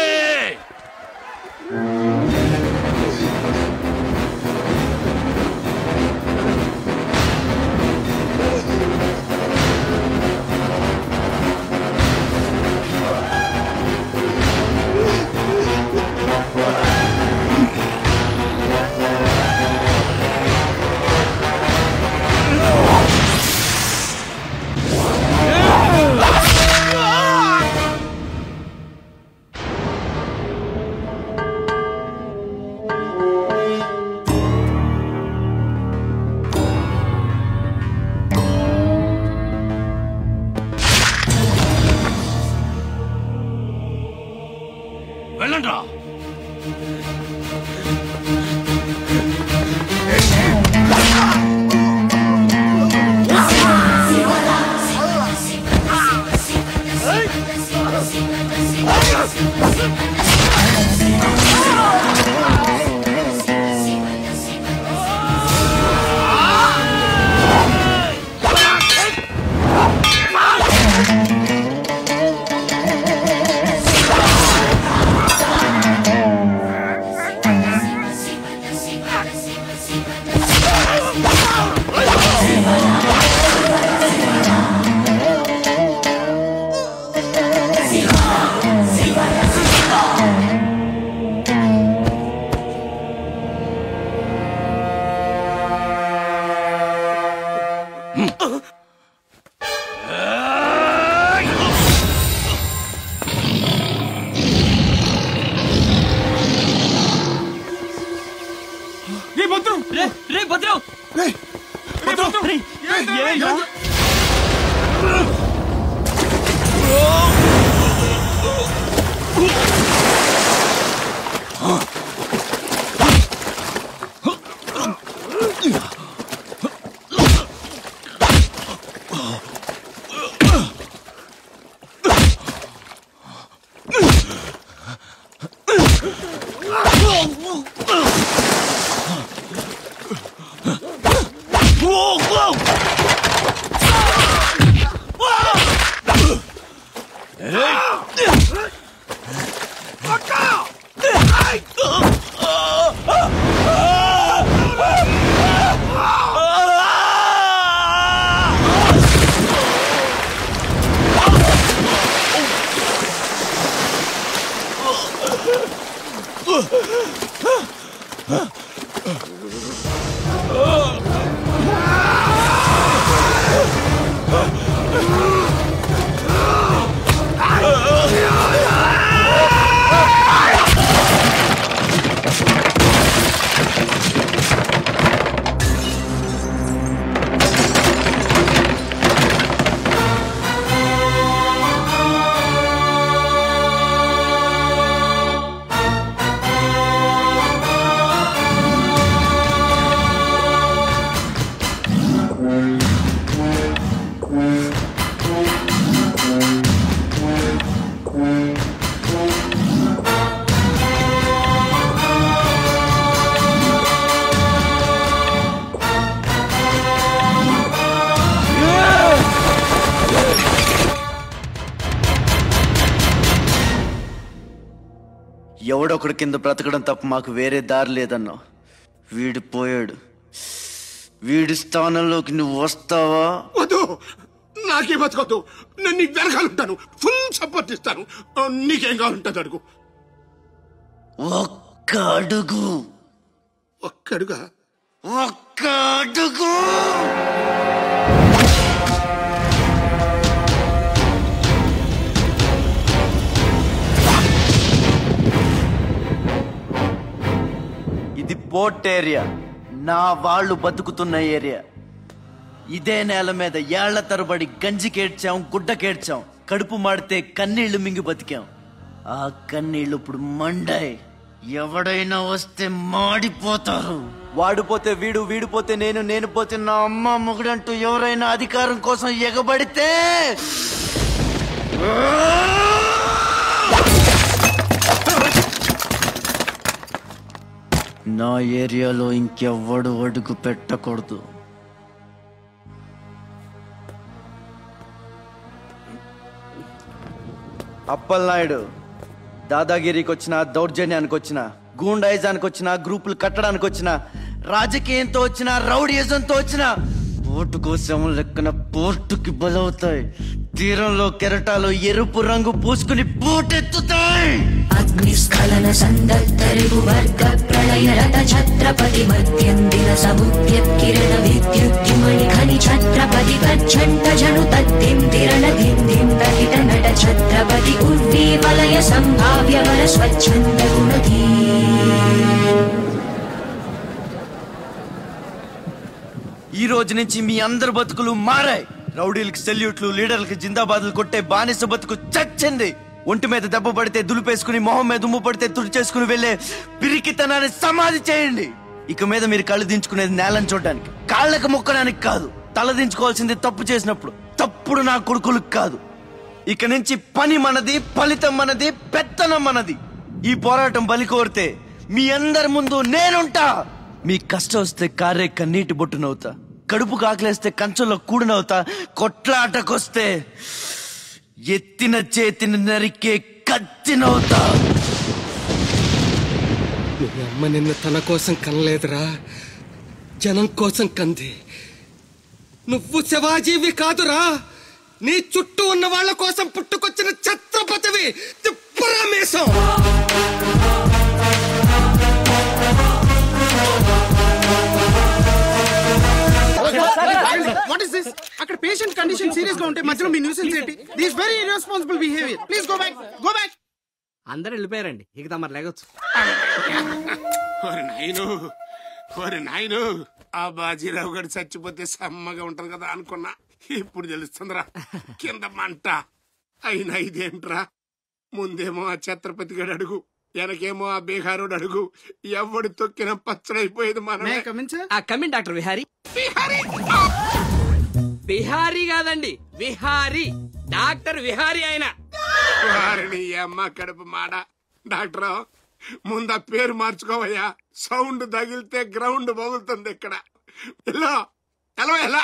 వెళ్ళండి రా. ఎవడొకడు కింద బ్రతకడం తప్ప మాకు వేరే దారి లేదన్నా. వీడు పోయాడు. వీడి స్థానంలోకి నువ్వు వస్తావా? వద్దు, నాకే బతకొద్దు. నేను నీకు వెనకాలంటాను, ఫుల్ సపోర్ట్ ఇస్తాను. నీకేం కావాలంటుంది అడుగు. ఒక్క అడుగు. ఒక్క అడుగా? ఒక్క అడుగు. ఇది పోర్ట్ ఏరియా, నా వాళ్ళు బతుకుతున్న ఏరియా. ఇదే నేల మీద ఏళ్ల తరబడి గంజికేడ్చాం, గుడ్డకేడ్చాం, కడుపు మాడితే కన్నీళ్లు మింగి బతికాం. ఆ కన్నీళ్లు ఇప్పుడు మండాయి. ఎవడైనా వస్తే మాడిపోతారు. వాడిపోతే వీడు, వీడిపోతే నేను, నేను పోతే నా అమ్మ మొగుడంటూ ఎవరైనా అధికారం కోసం ఎగబడితే నా ఏరియాలో ఇంకెవ్వడు అడుగు పెట్టకూడదు. అప్పలనాయుడు దాదాగిరికి వచ్చిన, దౌర్జన్యానికి వచ్చిన, గూండాయిజానికి వచ్చిన, గ్రూపులు కట్టడానికి వచ్చిన, రాజకీయంతో వచ్చిన, రౌడీయిజంతో వచ్చిన, ఓటు కోసం లెక్కన పోర్టుకి బలవుతాయి. తీరంలో కెరటాలు ఎరుపు రంగు పూసుకుని పోటెత్తుతాయి. అగ్నిస్ఖలన సందత్తరిపు వర్గ ప్రళయ రథ ఛత్రపతి మధ్యందిన సముద్యత్కిరణ విద్యుద్యుమణి ఖని ఛత్రపతి గచ్చంట జను తద్దిం తిరణ దిం దిం తహిత నట ఛత్రపతి ఉర్వీ వలయ సంభావ్య వర స్వచ్ఛంద గుణధీ. ఈ రోజు నుంచి మీ అందరి బతుకులు మారాయి. రౌడీలకు సెల్యూట్లు, లీడర్లకు జిందాబాదులు కొట్టే బానిస బతుకు చచ్చింది. ఒంటి మీద దెబ్బ పడితే దులిపేసుకుని మొహం మీద దుమ్ము పడితే తుడిచేసుకుని వెళ్ళే పిరికితనాన్ని సమాధి చేయండి. ఇక మీద మీరు కళ్ళు దించుకునేది నేలను చూడడానికి, కాళ్ళకు మొక్కడానికి కాదు. తల దించుకోవాల్సింది తప్పు చేసినప్పుడు, తప్పుడు నా కొడుకులకు కాదు. ఇక నుంచి పని మనది, ఫలితం మనది, పెత్తనం మనది. ఈ పోరాటం బలి కోరితే మీ అందరి ముందు నేనుంటా. మీ కష్టం వస్తే కారే కన్నీటి బొట్టునవుతా, కడుపు కాకలేస్తే కంచంలో కూడినవుతా, కొట్లాటకొస్తే ఎత్తిన చేతిని నరికే కత్తినవుతా. మీ అమ్మ నిన్ను తన కోసం కనలేదురా, జనం కోసం కంది. నువ్వు శివాజీవి కాదురా, నీ చుట్టూ ఉన్న వాళ్ళ కోసం పుట్టుకొచ్చిన ఛత్రపతివి. తిప్పరామేశం. What is this? అక్కడ పేషెంట్ కండిషన్ సీరియస్ గా ఉంటే మధ్యలో మీ న్యూసెన్స్ ఏంటి? This very irresponsible behaviour. Please go back, go back. అందరూ వెళ్ళిపోయారండి, ఇక తమరు లేగొచ్చు. ఓరి నాయను, ఆ బాజీరావు గారు చచ్చిపోతే సమ్మగా ఉంటది కదా అనుకున్నా. ఇప్పుడు తెలుస్తుందిరా కింద మంట. అయినా ఇదేంట్రా, ముందేమో ఆ ఛత్రపతి గడు అడుగు, వెనకేమో ఆ బీహారోడు అడుగు. ఎవడు తొక్కిన పచ్చడైపోయేది మనమే. Coming doctor Vihari. బిహారీ కాదండి, విహారీ. డాక్టర్ విహారీ ఆయన. వారిని అమ్మ కడుపు మాడ. డాక్టర్ ముందు ఆ పేరు మార్చుకోవయ్యా. సౌండ్ తగిలితే గ్రౌండ్ బగులుతుంది ఇక్కడ. ఎలా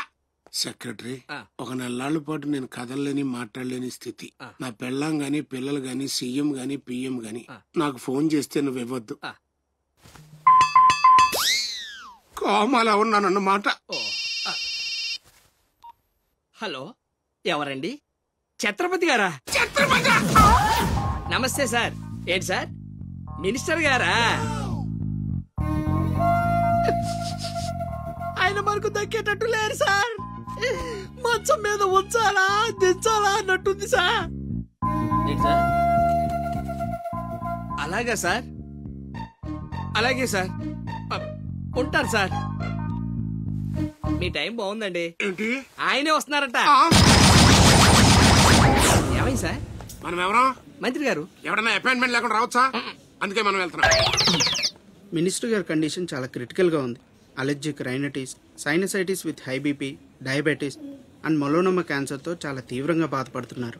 సెక్రటరీ, ఒక 4 నాళ్ళ పాటు నేను కదలలేని మాట్లాడలేని స్థితి. నా పెళ్ళాం గాని పిల్లలు గాని సీఎం గాని పిఎం గాని నాకు ఫోన్ చేస్తే నువ్వు ఇవ్వద్దు. కోమాలో ఉన్నానన్నమాట. హలో, ఎవరండి? ఛత్రపతి గారా? నమస్తే సార్. ఏంటి సార్, మినిస్టర్ గారా? ఆయన మనకు దక్కేటట్టు లేరు సార్. మంచం మీద ఉంచాలా దించాలా అన్నట్టుంది సార్. అలాగా సార్, అలాగే సార్, ఉంటారు సార్. మీ టైం బాగుందండి. ఆయనే వస్తున్నారట. ఏమైంది సార్? మనం ఎవరో మంత్రి గారు. ఎవడన్నా అపాయింట్మెంట్ లేకుండా రావచ్చా? అందుకే మనం వెళ్తున్నాం. మినిస్టర్ గారి కండిషన్ చాలా క్రిటికల్ గా ఉంది. Allergic rhinitis, sinusitis with high BP, diabetes and melanoma క్యాన్సర్తో చాలా తీవ్రంగా బాధపడుతున్నారు.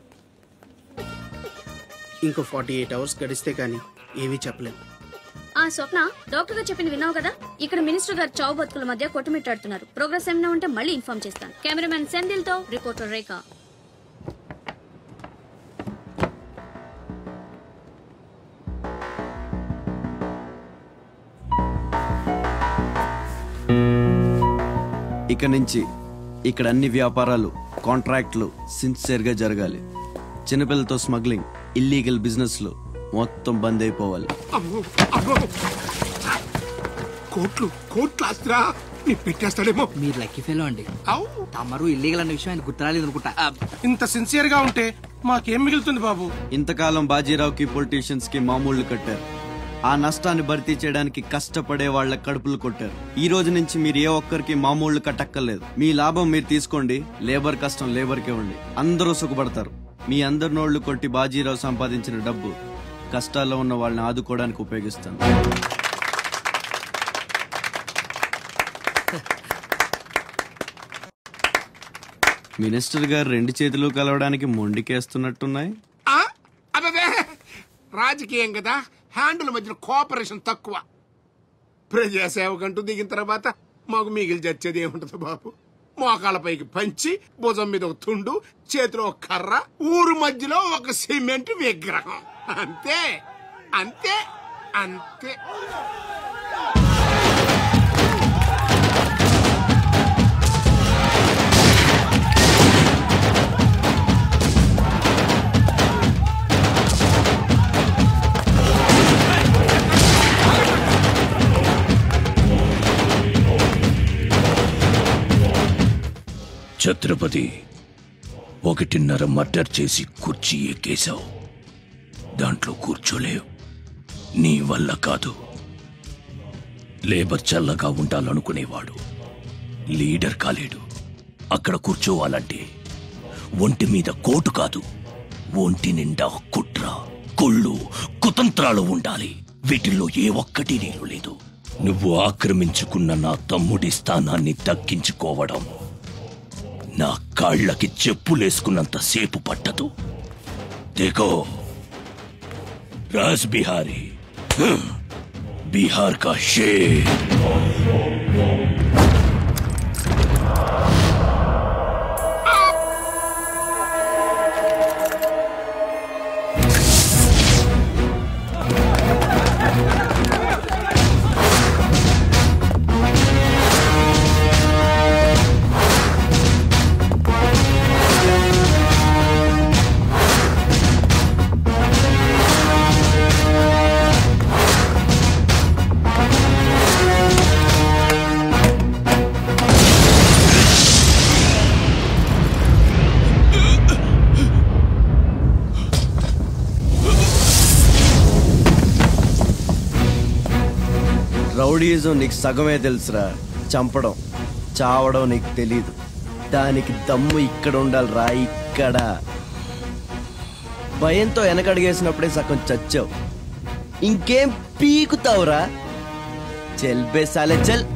ఇంకో 48 అవర్స్ గడిస్తే కానీ ఏమీ చెప్పలేము. స్వప్న, డాక్టర్ గారు చెప్పింది విన్నావు కదా? ఇక్కడ మినిస్టర్ గారు చావు బతుకుల మధ్య కొట్టుమిట్టాడుతున్నారు. ప్రోగ్రెస్ ఏమైనా ఉంటే మళ్ళీ ఇన్ఫార్మ్ చేస్తాను. కెమెరామెన్ సెందిల్ తో రిపోర్టర్ రేఖ. ఇక నుంచి ఇక్కడ అన్ని వ్యాపారాలు, కాంట్రాక్ట్లు సిన్సియర్ గా జరగాలి. చిన్నపిల్లలతో స్మగ్లింగ్, ఇల్లీగల్ బిజినెస్లు మొత్తం బంద్ అయిపోవాలి. కోట్లు ఆస్తిరా పెట్టేస్తాడేమో. మీరు లక్కీ ఫెలో అండి. తమరు ఇల్లీగల్ అన్న విషయం ఆయన గుర్తురాలేదు అనుకుంటా. ఇంత సిన్సియర్ గా ఉంటే మాకేం మిగులుతుంది బాబు? ఇంతకాలం బాజీరావుకి పొలిటీషియన్స్ కి మామూళ్లు కట్టారు. ఆ నష్టాన్ని భర్తీ చేయడానికి కష్టపడే వాళ్ళ కడుపులు కొట్టారు. ఈ రోజు నుంచి మీరు ఏ ఒక్కరికి మామూళ్లు కట్టక్కర్లేదు. మీ లాభం మీరు తీసుకోండి, లేబర్ కష్టం లేబర్కే ఉండి అందరూ సుఖపడతారు. మీ అందరి నోళ్లు కొట్టి బాజీరావు సంపాదించిన డబ్బు కష్టాల్లో ఉన్న వాళ్ళని ఆదుకోవడానికి ఉపయోగిస్తాను. మినిస్టర్ గారు 2 చేతులు కలవడానికి మొండికేస్తున్నట్టున్నాయి. రాజకీయం కదా, హ్యాండిల్ మధ్యన కోఆపరేషన్ తక్కువ. ప్రజాసేవకంటూ దిగిన తర్వాత మాకు మిగిలి చచ్చేది ఏముంటది బాబు? మోకాళ్ళ పైకి పంచి, భుజం మీద ఒక తుండు, చేతిలో ఒక కర్ర, ఊరు మధ్యలో ఒక సిమెంట్ విగ్రహం. అంతే అంతే అంతే. ఛత్రపతి, 1.5 మర్డర్ చేసి కుర్చీ ఎక్కేశావు. దాంట్లో కూర్చోలేవు. నీ వల్ల కాదు. లేబర్ చల్లగా ఉండాలనుకునేవాడు లీడర్ కాలేడు. అక్కడ కూర్చోవాలంటే ఒంటి మీద కోటు కాదు, ఒంటి నిండా కుట్ర. కుళ్ళు, కుతంత్రాలు ఉండాలి. వీటిల్లో ఏ ఒక్కటి నేను లేదు. నువ్వు ఆక్రమించుకున్న నా తమ్ముడి స్థానాన్ని దక్కించుకోవడం నా కాళ్ళకి చెప్పులేసుకున్నంత సేపు పట్టదు. देखो राज बिहारी, बिहार का शेर. రౌడీజం నీకు సగమే తెలుసురా. చంపడం, చావడం నీకు తెలీదు. దానికి దమ్ము ఇక్కడ ఉండాలిరా, ఇక్కడ. భయంతో వెనకడిగేసినప్పుడే సగం చచ్చావు. ఇంకేం పీకుతావురా? చెల్ బే సాలే చెల్.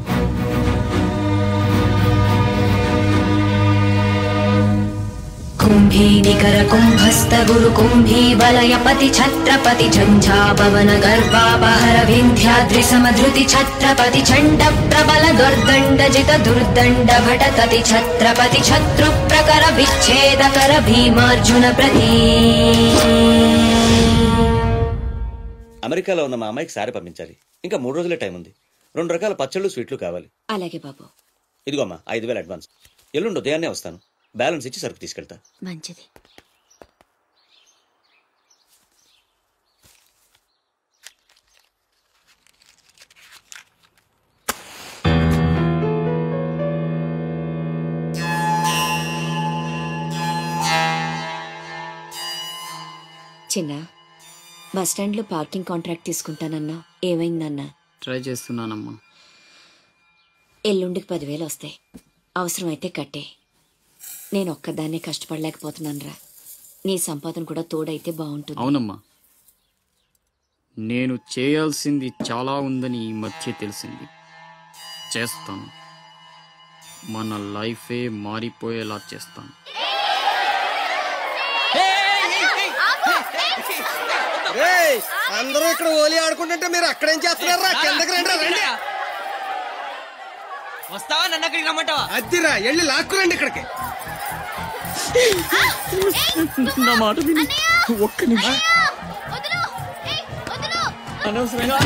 कुम्भी निकर कुम्भस्त गुरु कुम्भी वलय पति छत्रपति झंझापवन गर्वापहर विंध्याद्रि समधृति छत्रपति चंड प्रबल दुर्दंड जित दुर्दंड भटकति छत्रपति शत्रु प्रकर विच्छेद कर भीमार्जुन प्रति. అమెరికాలో ఉన్న మా అమ్మాయికి సారి పంపించాలి. ఇంకా 3 రోజులే టైం ఉంది. 2 రకాల పచ్చళ్ళు, స్వీట్లు కావాలి. అలాగే బాబు. ఇదిగో అమ్మా 5,000 అడ్వాన్స్. ఎల్లుండి ఉదయాన్నే వస్తాను. బ్యాలెన్స్ ఇచ్చి సరుకు తీసుకెళ్తా. మంచిది. చిన్న, బస్ స్టాండ్లో పార్కింగ్ కాంట్రాక్ట్ తీసుకుంటానన్నా, ఏమైందన్నా? ట్రై చేస్తున్నానమ్మా. ఎల్లుండికి 10,000 వస్తాయి. అవసరమైతే కట్టే. నేను ఒక్కదాన్నే కష్టపడలేకపోతున్నానురా. నీ సంపాదన కూడా తోడైతే బాగుంటుంది. అవునమ్మా, నేను చేయాల్సింది చాలా ఉందని ఈ మధ్య తెలిసింది. చేస్తాను. మన లైఫే మారిపోయేలా చేస్తాను. అందరూ ఇక్కడ ఓలి ఆడుకుంటుంటే మీరు అక్కడేం చేస్తున్నారా? కిందకి రండి. రండి. వస్తావా? నన్ను అక్కడికి రమ్మంటావా? అద్దిరా, వెళ్ళి లాక్కురండి ఇక్కడికి. నా మాట విని ఒక్క నిమిషం. అనవసరంగా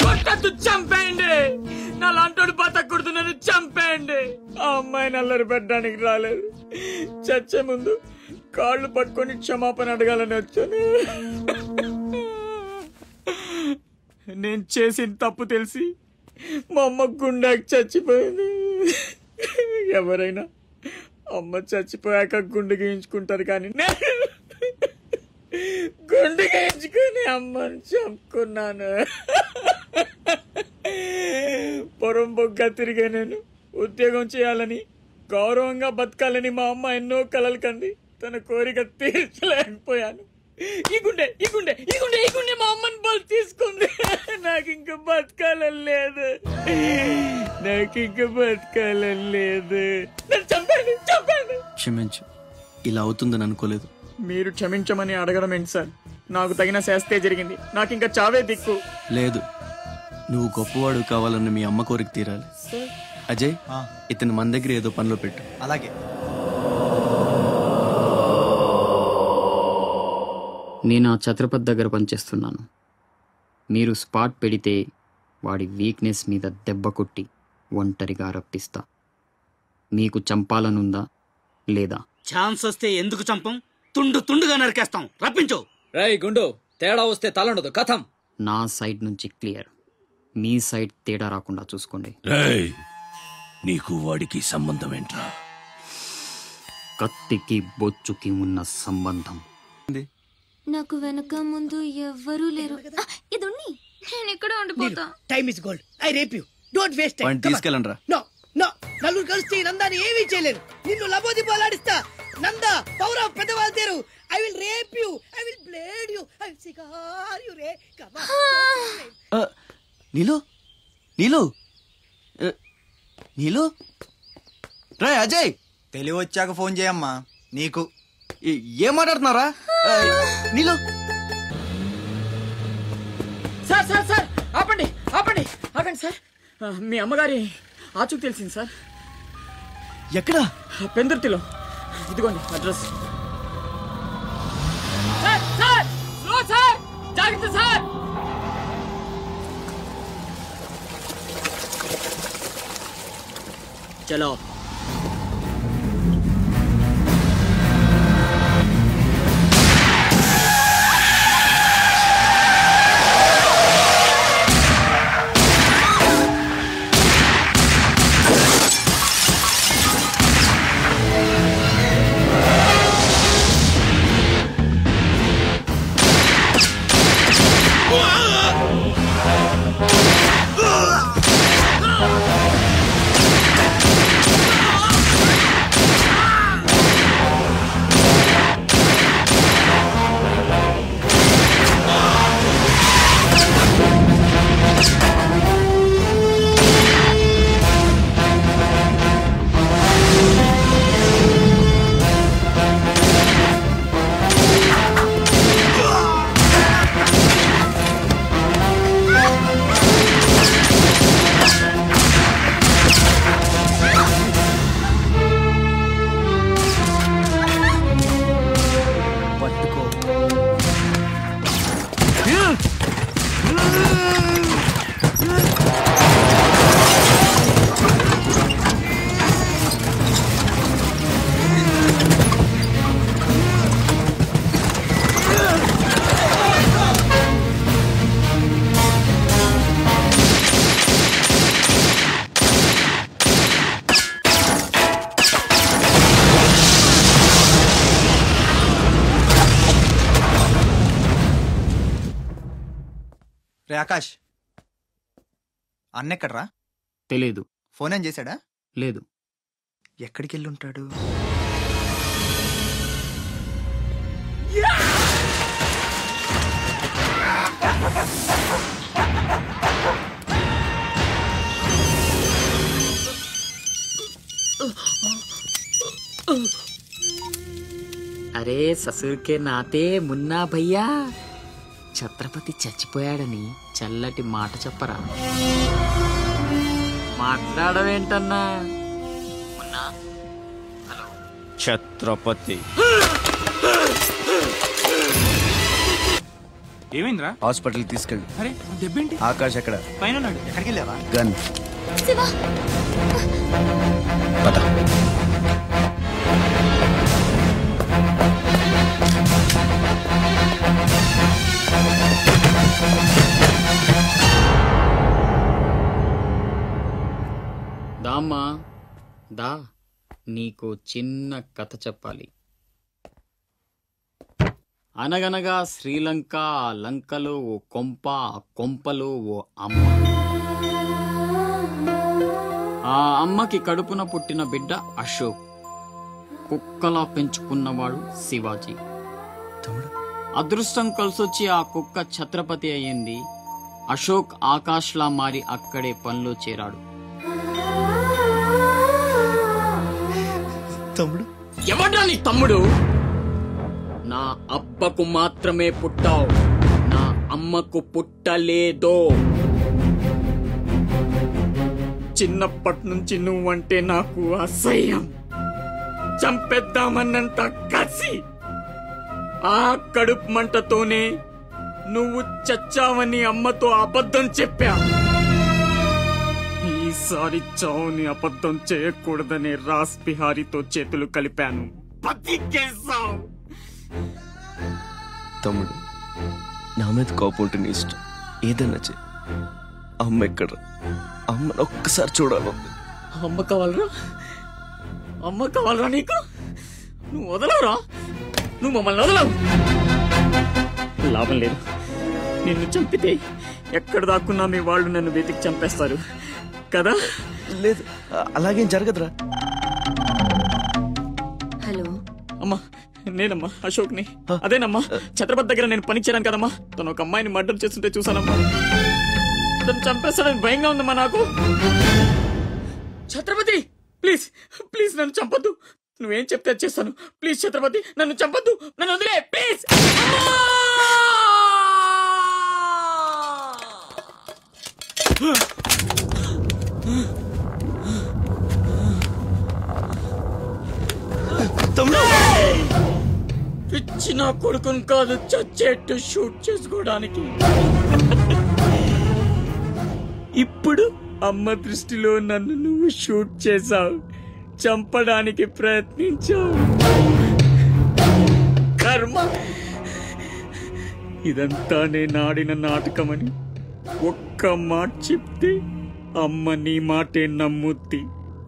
కొట్టద్దు, చంపేయండి. నా లాంటోడు బతకూడదు, నన్ను చంపేయండి. ఆ అమ్మాయి నల్లరి పెట్టడానికి రాలేదు. చచ్చే ముందు కాళ్ళు పట్టుకొని క్షమాపణ అడగాలని వచ్చాను. నేను చేసిన తప్పు తెలిసి మా అమ్మ గుండెకి చచ్చిపోయింది. ఎవరైనా అమ్మ చచ్చిపోయాక గుండె గీయించుకుంటారు, కానీ గుండె గీయించుకుని అమ్మని చంపుకున్నాను. పొరం బొగ్గా తిరిగే నేను ఉద్యోగం చేయాలని, గౌరవంగా బతకాలని మా అమ్మ ఎన్నో కలలు కంది. తన కోరిక తీర్చలేకపోయాను. ఈ గుండె మా అమ్మని బలి తీసుకుంది. నాకు ఇంకా బతకాలని లేదు. చంపండి. క్షమించు, ఇలా అవుతుందని అనుకోలేదు. మీరు క్షమించమని అడగడం ఏంటి సార్? నాకు తగిన శాస్తే జరిగింది. నాకు ఇంకా చావే దిక్కు లేదు. నువ్వు గొప్పవాడు కావాలని మీ అమ్మ కోరిక తీరాలి. అజయ్, ఇతను మన దగ్గర ఏదో పనిలో పెట్టు. అలాగే. నేను ఆ ఛత్రపతి దగ్గర పనిచేస్తున్నాను. మీరు స్పాట్ పెడితే వాడి వీక్నెస్ మీద దెబ్బ కొట్టి ఒంటరిగా రప్పిస్తా. మీకు చంపాలనుందా లేదా? ఛాన్స్ వస్తే ఎందుకు చంపం? తుండుగా నరికేస్తాం. రప్పించు. రేయ్ గుండు, తేడా వస్తే తలండదు, కథం. నా సైడ్ నుంచి క్లియర్. మీ సైడ్ తేడా రాకుండా చూసుకోండి. రేయ్, నీకు వాడికి సంబంధం ఏంట్రా? కత్తికి బొచ్చుకి ఉన్న సంబంధం. నాకు వెనక ముందు ఎవ్వరూ లేరు. ఇది నేను ఇక్కడ ఉండిపోతా. Time is gold. I rape you. Don't waste time. తీసుకెళ్ళండి రా. నో నో, నలుగురు కలిస్తే నందాని ఏమీ చేయలేరు. నిన్ను లబోది పోలాడిస్తా. నందా పవర్ ఆఫ్ పెద్దవాళ్ళ తేరు. I will rape you, I will blade you, I will cigar you రే. Come on. నీలు నీలు నీలు రే అజయ్, తెలివి వచ్చాక ఫోన్ చేయమ్మా. నీకు ఏం మాట్లాడుతున్నారా? నీలు సార్ సార్ సార్ ఆపండి ఆపండి ఆగండి సార్. మీ అమ్మగారి ఆచూకు తెలిసింది సార్. ఎక్కడా? పెందుర్తిలో. ఇదిగోండి address. Sir sir slow sir, జాగ్రత్త సార్. చలో. రే ఆకాష్, అన్నెక్కడ్రా? తెలీదు. ఫోన్ ఏం చేశాడా? లేదు. ఎక్కడికి వెళ్ళి ఉంటాడు? అరే ససుర్కే నాతే మున్నా భయ్యా, ఛత్రపతి చచ్చిపోయాడని చల్లటి మాట చెప్పరా. మాట్లాడవేంటన్నా? ఛత్రపతి ఏమైందిరా? హాస్పిటల్ తీసుకెళ్ళి. అరే దెబ్బేంటి? ఆకాష్ ఎక్కడ? పైన ఉన్నాడు. ఎక్కడికి వెళ్ళావా? గన్. శివా పద. దామ్మా దా, నీకు చిన్న కథ చెప్పాలి. అనగనగా శ్రీలంక, ఆ లంకలో ఓ కొంప, ఆ కొంపలో ఓ అమ్మ. ఆ అమ్మకి కడుపున పుట్టిన బిడ్డ అశోక్. కుక్కలా పెంచుకున్నవాడు శివాజీ. అదృష్టం కలిసొచ్చి ఆ కుక్క ఛత్రపతి అయ్యింది. అశోక్ ఆకాష్లా మారి అక్కడే పనిలో చేరాడు. తమ్ముడు ఎవడ్రా నీ తమ్ముడు? నా అబ్బకు మాత్రమే పుట్టావు, నా అమ్మకు పుట్టలేదో. చిన్నప్పటి నుంచి నువ్వంటే నాకు అసహ్యం, చంపేద్దామన్నంత కసి. ఆ కడుపు మంటతోనే నువ్వు చచ్చావని అమ్మతో అబద్ధం చెప్పా. ఈసారి చావుని అబద్ధం చేయకూడదనే రాస్ బిహారీతో చేతులు కలిపాను. బతికేశావు. తమ్ముడు, నా మీద కోపం ఉంటే నీ ఇష్టం, ఏదన్నా చెయ్యి. అమ్మ ఎక్కడ? అమ్మను ఒక్కసారి చూడాలంది. అమ్మ కావాలరా? అమ్మ కావాలరా నీకు? నువ్వు వదలవురా, నువ్వు మమ్మల్ని వదలవు. లాభం లేదు, నిన్ను చంపితే ఎక్కడ దాక్కున్నా మీ వాళ్ళు నన్ను వెతికి చంపేస్తారు. కదా? లేదు, అలాగేం జరగదురా. హలో అమ్మా, నేనమ్మా అశోక్ని. అదేనమ్మా, ఛత్రపతి దగ్గర నేను పని చేయను కదమ్మా. తను ఒక అమ్మాయిని మర్డర్ చేస్తుంటే చూసానమ్మా. తను చంపేస్తాడని భయంగా ఉందమ్మా నాకు. ఛత్రపతి ప్లీజ్ ప్లీజ్ నన్ను చంపొద్దు. నువ్వేం చెప్తే చేస్తాను. ప్లీజ్ ఛత్రపతి నన్ను చంపొద్దు, నన్ను వదిలే ప్లీజ్. పిచ్చి నా కొడుకుని కాదు, చచ్చేట్టు షూట్ చేసుకోవడానికి. ఇప్పుడు అమ్మ దృష్టిలో నన్ను నువ్వు షూట్ చేశావు, చంపడానికి ప్రయత్నించావు. కర్మ. ఇదంతా నేను ఆడిన నాటకమని ఒక్క మాట చెప్తే అమ్మ నీ మాటే నమ్ముద్ది.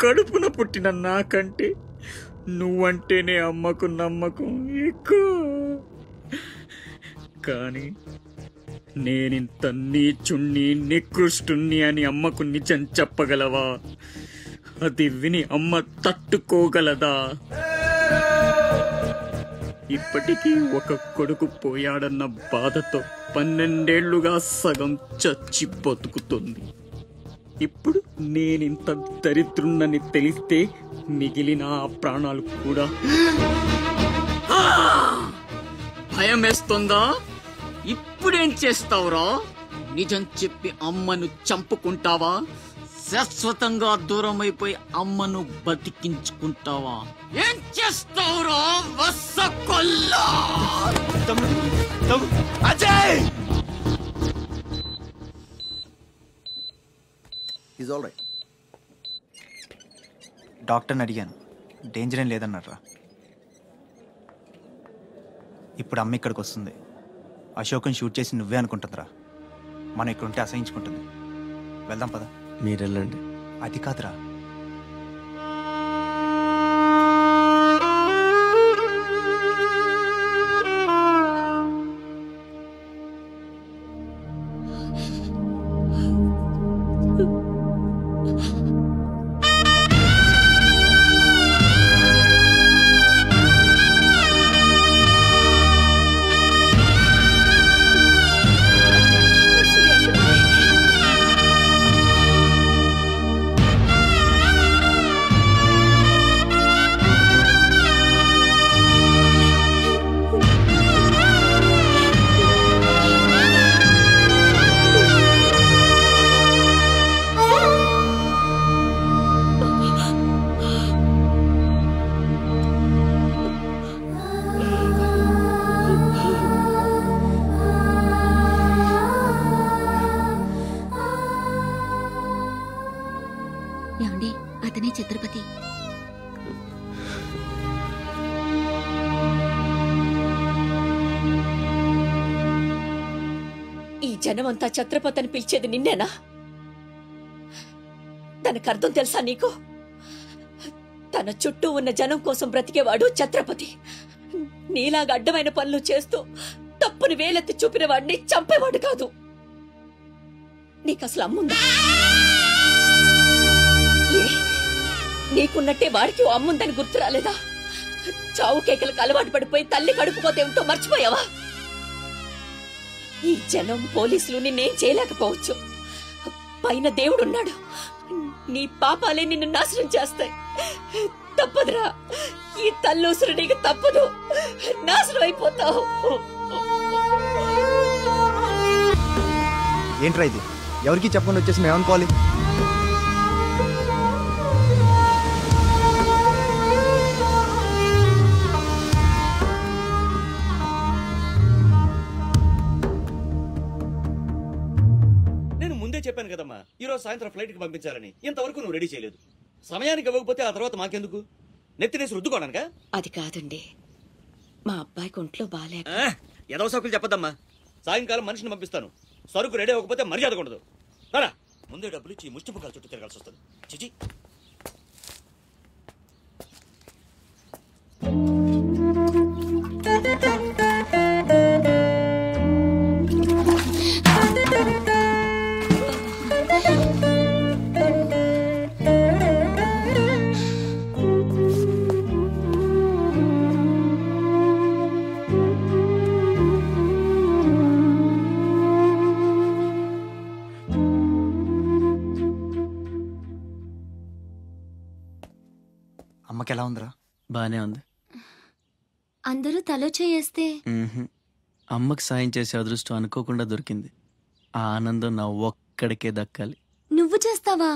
కడుపున పుట్టిన నాకంటే నువ్వంటేనే అమ్మకు నమ్మకం ఎక్కువ. కానీ నేనింత నీచుణ్ణి నికృష్టుణ్ణి అని అమ్మకు నిజం చెప్పగలవా? అది విని అమ్మ తట్టుకోగలదా? ఇప్పటికీ ఒక కొడుకు పోయాడన్న బాధతో 12 ఏళ్లుగా సగం చచ్చి బతుకుతుంది. ఇప్పుడు నేనింత దరిద్రున్నని తెలిస్తే మిగిలిన ఆ ప్రాణాలు కూడా భయం వేస్తుందా? ఇప్పుడేం చేస్తావురా? నిజం చెప్పి అమ్మను చంపుకుంటావా? శాశ్వతంగా దూరం అయిపోయి అమ్మను బతికించుకుంటావా? ఏం చేస్తావురా వసకొల్లా? అజయ్! Is all right. డాక్టర్ని అడిగాను, డేంజర్ ఏం లేదన్నారా. ఇప్పుడు అమ్మ ఇక్కడికి వస్తుంది. అశోక్ని షూట్ చేసి నువ్వే అనుకుంటుందిరా. మనం ఇక్కడ ఉంటే అసహించుకుంటుంది. వెళ్దాం పద. మీరు వెళ్ళండి. అది కాదురా, ఏమండి, అతనే ఛత్రపతి. ఈ జనమంతా ఛత్రపతి అని పిలిచేది నిన్నేనా? దానికి అర్థం తెలుసా నీకు? తన చుట్టూ ఉన్న జనం కోసం బ్రతికేవాడు ఛత్రపతి. నీలాగా అడ్డమైన పనులు చేస్తూ తప్పుని వేలెత్తి చూపిన వాడిని చంపేవాడు కాదు. నీకసలు అమ్ముందా? నీకున్నట్టే వాడికి ఓ అమ్ముందని గుర్తు రాలేదా? చావు కేకలకు అలవాటు పడిపోయి తల్లి కడుపుకోతే ఏమిటో మర్చిపోయావా? ఈ జనం పోలీసులు నిన్నేం చేయలేకపోవచ్చు. పైన దేవుడున్నాడు. నీ పాపాలే నిన్ను నాశనం చేస్తాయి. తప్పదురా, ఈ తల్లూసురు నీకు తప్పదు. నాశనం అయిపోతావు. ఏంట్రా ఇది? ఎవరికి చెప్పకుండా వచ్చేసి మేమనుకోవాలి? నేను ముందే చెప్పాను కదమ్మా, ఈరోజు సాయంత్రం ఫ్లైట్ కి పంపించాలని. ఇంతవరకు నువ్వు రెడీ చేయలేదు. సమయానికి ఇవ్వకపోతే ఆ తర్వాత మాకెందుకు? నెత్తినేసి రుద్దుకోవడానికా? అది కాదండి, మా అబ్బాయికి ఒంట్లో బాగాలేక. ఏదో సరుకులు చెప్పద్దమ్మా. సాయంకాలం మనిషిని పంపిస్తాను. సరుకు రెడీ అవ్వకపోతే మర్యాద ఉండదు. రారా, ముందే డబ్బులు ఇచ్చి ముష్టి పుకాల చుట్టూ తిరగాల్సి వస్తుంది. చిచి. అమ్మకి ఎలా ఉందిరా? బానే ఉంది. అందరూ తలో చేయేస్తే అమ్మకి సాయం చేసే అదృష్టం అనుకోకుండా దొరికింది. ఆ ఆనందం నా ఒక్కడికే దక్కాలి. నువ్వు చేస్తావా?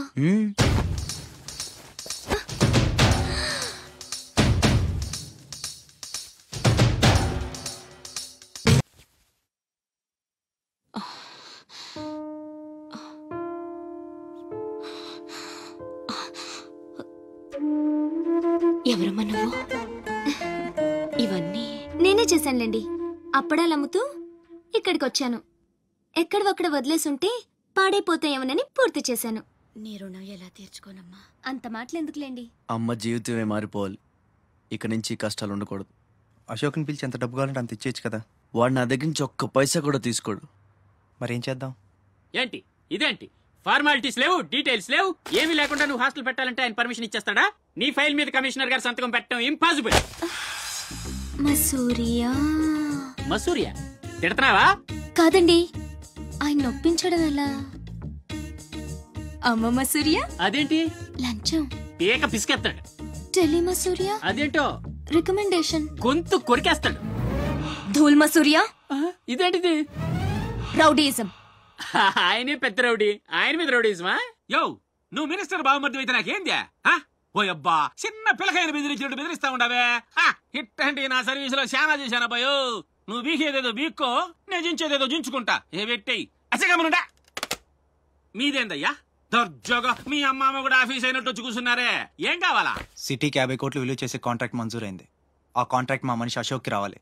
ఎవరమ్మా నువ్వు? ఇవన్నీ నేనే చేశానులేండి. అప్పడాలు అమ్ముతూ ఇక్కడికి వచ్చాను. ఎక్కడొక్కడ వదిలేసుంటే పాడైపోతాయేమోనని పూర్తి చేశాను. నీ రుణం ఎలా తీర్చుకోనమ్మా? అంత మాటలు ఎందుకులేండి. అమ్మ జీవితమే మారిపోవాలి. ఇక నుంచి కష్టాలు ఉండకూడదు. అశోక్ని పిలిచి ఎంత డబ్బు కావాలంటే అంత ఇచ్చేయచ్చు కదా. వాడు నా దగ్గర నుంచి ఒక్క పైసా కూడా తీసుకోడు. మరేం చేద్దాం? ఏంటి ఇదేంటి? ఫార్మాలిటీస్ లేవు, డీటెయిల్స్ లేవు, ఏమీ లేకుండా నువ్వు హాస్టల్ పెట్టాలంటే ఆయన పర్మిషన్ ఇచ్చేస్తాడా? నీ ఫైల్ మీద కమిషనర్ గారు సంతకం పెట్టడం ఇంపాసిబుల్. మసూరియా తిడతావా? కాదండి, ఆయన నొప్పించడం ఎలా? అమ్మ మసూరియా అదేంటి? లంచం. ఏక పిసికేస్తాడు. టెలి మసూరియా అదేంటో రికమెండేషన్. గొంతు కొరికేస్తాడు. ధూల్ మసూరియా ఇదేంటిది? రౌడీజం. ఆయనే పెద్ద రౌడీ, ఆయన మీద రౌడీజమా? యో, నువ్వు మినిస్టర్ బావమర్ది అయితే నాకేంద్యా? ఓ అబ్బా, చిన్న పిల్లకాయని బెదిరించినట్టు బెదిరిస్తా ఉండవే. ఇట్టండి నా సర్వీసులో శానా చేశాను అబ్బాయో. నువ్వు బీకేదేదో బీక్కో, నేను జించేదేదో జించుకుంటా. ఏ పెట్టేయి అసగమనుండా. మీదేందయ్యా దర్జోగా మీ అమ్మ కూడా ఆఫీస్ అయినట్టు వచ్చి కూర్చున్నారే? ఏం కావాలా? సిటీకి 50 కోట్లు విలువ చేసే కాంట్రాక్ట్ మంజూరైంది. ఆ కాంట్రాక్ట్ మా మనిషి అశోక్కి రావాలి.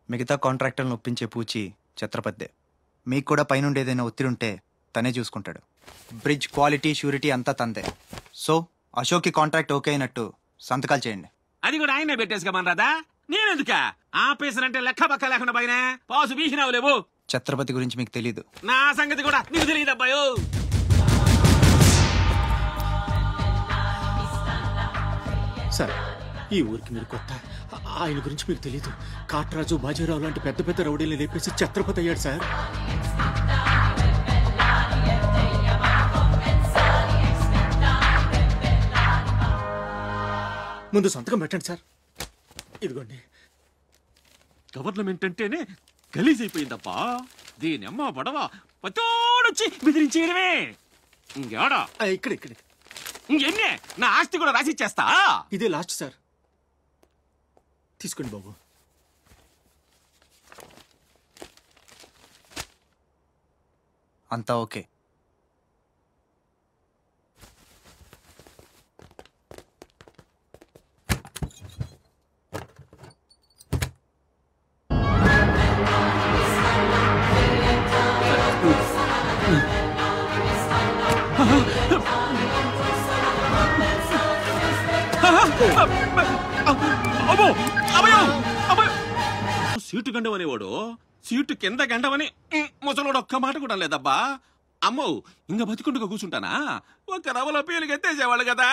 మిగతా కాంట్రాక్టర్లను ఒప్పించే పూచి ఛత్రపతిదే. మీకు కూడా పైనుండి ఏదైనా ఒత్తిడి ఉంటే తనే చూసుకుంటాడు. బ్రిడ్జ్ క్వాలిటీ షూరిటీ అంతా తందే. సో అశోక్కి కాంట్రాక్ట్ ఓకే అయినట్టు సంతకాలు చేయండి. అది కూడా ఆయనే పెట్టేసుకోమనరాదా? నేనెందుక? ఆఫీసర్ అంటే లెక్క పక్క లేకుండా పైన పాసు బీసినావు లేవు. ఛత్రపతి గురించి మీకు తెలీదు. నా సంగతి కూడా నీకు తెలియదు అబ్బాయో. సార్, ఈ ఊరికి మీరు కొత్త. ఆయన గురించి మీకు తెలీదు. కాట్రాజు, బాజీరావు లాంటి పెద్ద పెద్ద రౌడీలు లేపేసి ఛత్రపతి అయ్యాడు సార్. ముందు సంతకం పెట్టండి సార్. ఇదిగోండి. గవర్నమెంట్ అంటేనే గలీజ్ అయిపోయిందబ్బా. దీని అమ్మ పడవ పతోడొచ్చి బెదిరించేయడమే. ఇంకేడా ఇక్కడ ఇక్కడ ఇంకెన్నే నా ఆస్తి కూడా రాసిచ్చేస్తా. ఇదే లాస్ట్ సార్. తీసుకోండి బాబు. అంతా ఓకే. సీటు గండవనేవాడు సీటు కింద గండవని ముసలోడు ఒక్క మాట కూడా లేదబ్బా. అమ్మో, ఇంకా బతికుండగా కూర్చుంటానా? ఒక రవలో పేలుగా ఎత్తేసేవాళ్ళు కదా.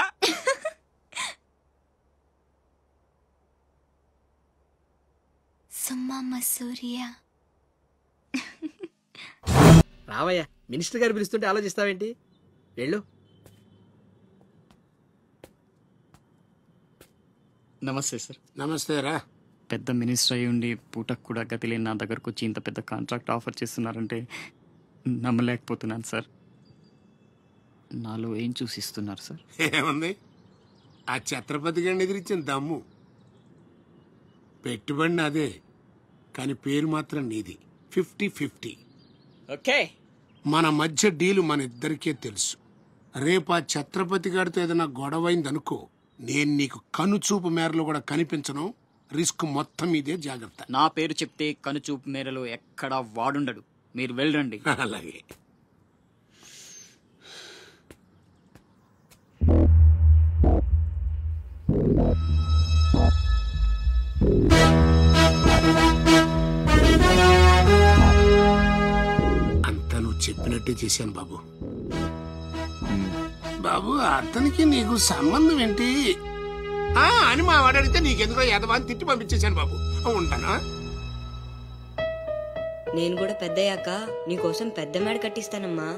రావయ్యా, మినిస్టర్ గారు పిలుస్తుంటే ఆలోచిస్తావేంటి? వెళ్ళు. నమస్తే సార్. నమస్తే రా. పెద్ద మినిస్టర్ అయి ఉండి పూటకు కూడా గతి లేని నా దగ్గరకు వచ్చి ఇంత పెద్ద కాంట్రాక్ట్ ఆఫర్ చేస్తున్నారంటే నమ్మలేకపోతున్నాను సార్. నాలో ఏం చూసి ఇస్తున్నారు సార్? ఏముంది, ఆ ఛత్రపతి గారిని ఎదిరించిన దమ్ము. పెట్టుబడి నాదే, కానీ పేరు మాత్రం నీది. 50-50. ఓకే, మన మధ్య డీలు మన ఇద్దరికే తెలుసు. రేపు ఆ ఛత్రపతి గారితో ఏదైనా గొడవైందనుకో, నేను నీకు కనుచూపు మేరలో కూడా కనిపించను. రిస్క్ మొత్తం ఇదే, జాగ్రత్త. నా పేరు చెప్తే కనుచూపు మేరలో ఎక్కడా వాడుండడు. మీరు వెళ్ళండి. అలాగే. అంతా నువ్వు చెప్పినట్టే చేశాను బాబు. బాబు, అతనికి నీకు సంబంధం ఏంటి అని మా వాడు అడిగితే నీకెందుకో యదవాన్ని తిట్టి పంపించేశాను బాబు. ఉంటానా? నేను కూడా పెద్దయ్యాక నీకోసం పెద్ద మేడ కట్టిస్తానమ్మా.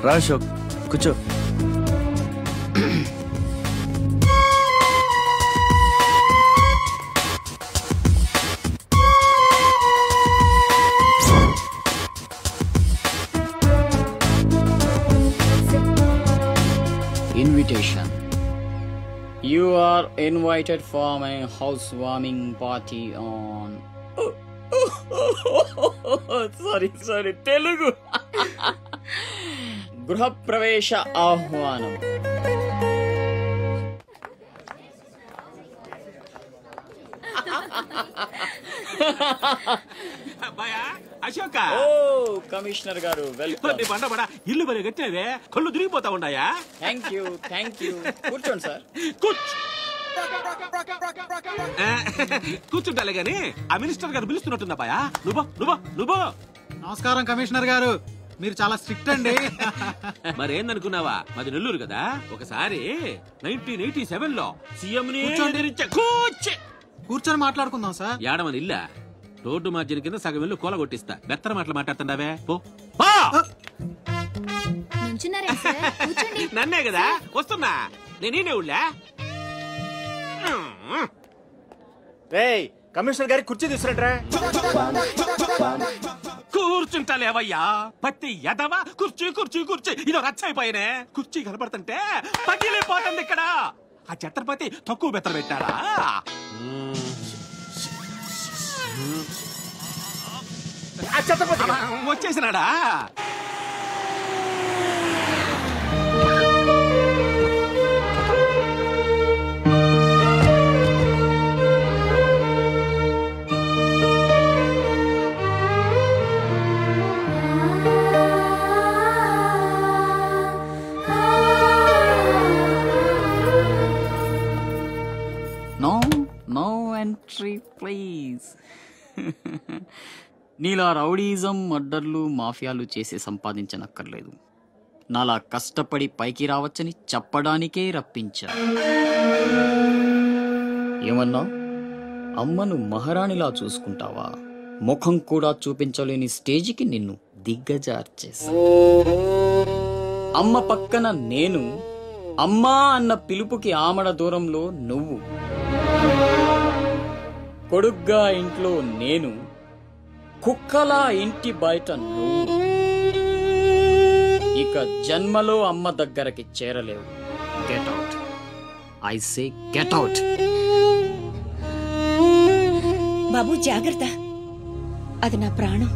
రా అశోక్, కూర్చో. Invitation. You are invited for my housewarming party on... sorry Telugu. గృహప్రవేశ ఆహ్వానం. అశోక, ఓ కమిషనర్ గారు వెల్కమ్. బండ ఇల్లు మరి కట్టినవే, కళ్ళు తిరిగిపోతా ఉన్నాయా? థ్యాంక్ యూ కూర్చోండి సార్. కూర్చుంటాలే గాని ఆ మినిస్టర్ గారు పిలుస్తున్నట్టుందా బాయా? నువ్వు నమస్కారం కమిషనర్ గారు, మీరు చాలా స్ట్రిక్ట్ అండి. మరేందనుకున్నావా, మాది నెల్లూరు కదా. ఒకసారి 1987 లో సీఎం కూర్చొని మాట్లాడుకుందాం సార్. ఏడమని ఇల్లా రోడ్డు మార్జిన్ కింద సగం ఇల్లు కూల కొట్టిస్తా. బెత్తర మాటలు మాట్లాడుతుండవే పో. నన్నే కదా వస్తున్నా, నేనే ఊళ్ళా. కమిషనర్ గారి కుర్చీ తీసుకురంట్రా. కూర్చుంటలేవయ్యా పత్తి ఎదవా. కుర్చీ కుర్చీ కుర్చీ ఇదో రచ్చైపోయినే. కుర్చీ కనపడుతుంటే పగిలిపోతుంది ఇక్కడ. ఆ ఛత్రపతి తక్కువ బెత్తర పెట్టాడా? వచ్చేసినాడా? No entry please. నీలా రౌడీజం, మర్డర్లు, మాఫియాలు చేసి సంపాదించనక్కర్లేదు. నాలా కష్టపడి పైకి రావచ్చని చెప్పడానికే రప్పించా. ఏమన్నా అమ్మను మహారాణిలా చూసుకుంటావా? ముఖం కూడా చూపించలేని స్టేజికి నిన్ను దిగ్గజార్చేసా. అమ్మ పక్కన నేను, అమ్మా అన్న పిలుపుకి ఆమడ దూరంలో నువ్వు. కొడుగ్గా ఇంట్లో నేను, కుక్కలా ఇంటి బయట నువ్వు. ఇక జన్మలో అమ్మ దగ్గరకి చేరలేవు. Get out, I say get out. బాబు జాగ్రత్త, అది నా ప్రాణం.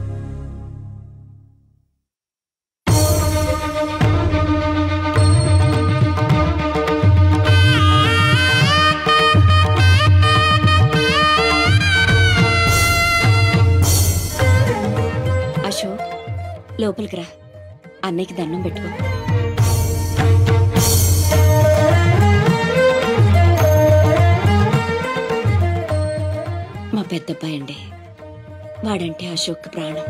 అశోక్, లోపలికి రా, అన్నయ్యకి దండం పెట్టుకో. మా పెద్దబ్బాయి అండి, వాడంటే అశోక్ ప్రాణం.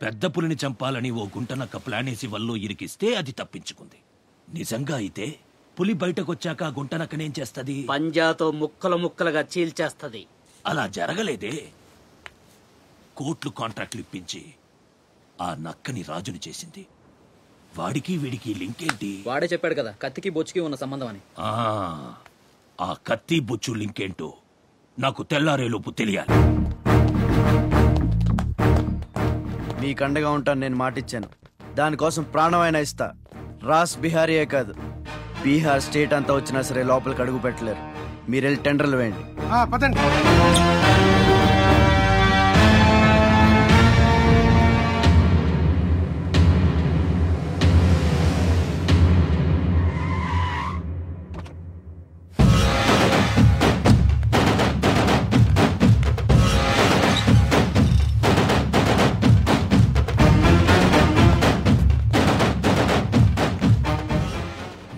పెద్ద పులిని చంపాలని ఓ గుంటనక్క ప్లానేసి వల్లో ఇరికిస్తే అది తప్పించుకుంది. నిజంగా అయితే పులి బయటకొచ్చాక గుంటనక్కనేం చేస్తది? పంజాతో ముక్కలు ముక్కలుగా చీల్చేస్తది. అలా జరగలేదే. కోట్లు కాంట్రాక్ట్లు ఇప్పించి ఆ నక్కని రాజుని చేసింది. వాడికి వీడికి లింక్ ఏంటి? వాడే చెప్పాడు కదా కత్తికి బొచ్చుకి ఉన్న సంబంధం అని. ఆ కత్తి బొచ్చు లింక్ ఏంటో నాకు తెల్లారేలోపు తెలియాలి. మీకు అండగా ఉంటాను, నేను మాటిచ్చాను. దానికోసం ప్రాణమైనా ఇస్తా. రాస్ బిహారీయే కాదు, బీహార్ స్టేట్ అంతా వచ్చినా సరే లోపలికి అడుగు పెట్టలేరు. మీరెళ్ళి టెండర్లు వేయండి. పదండి.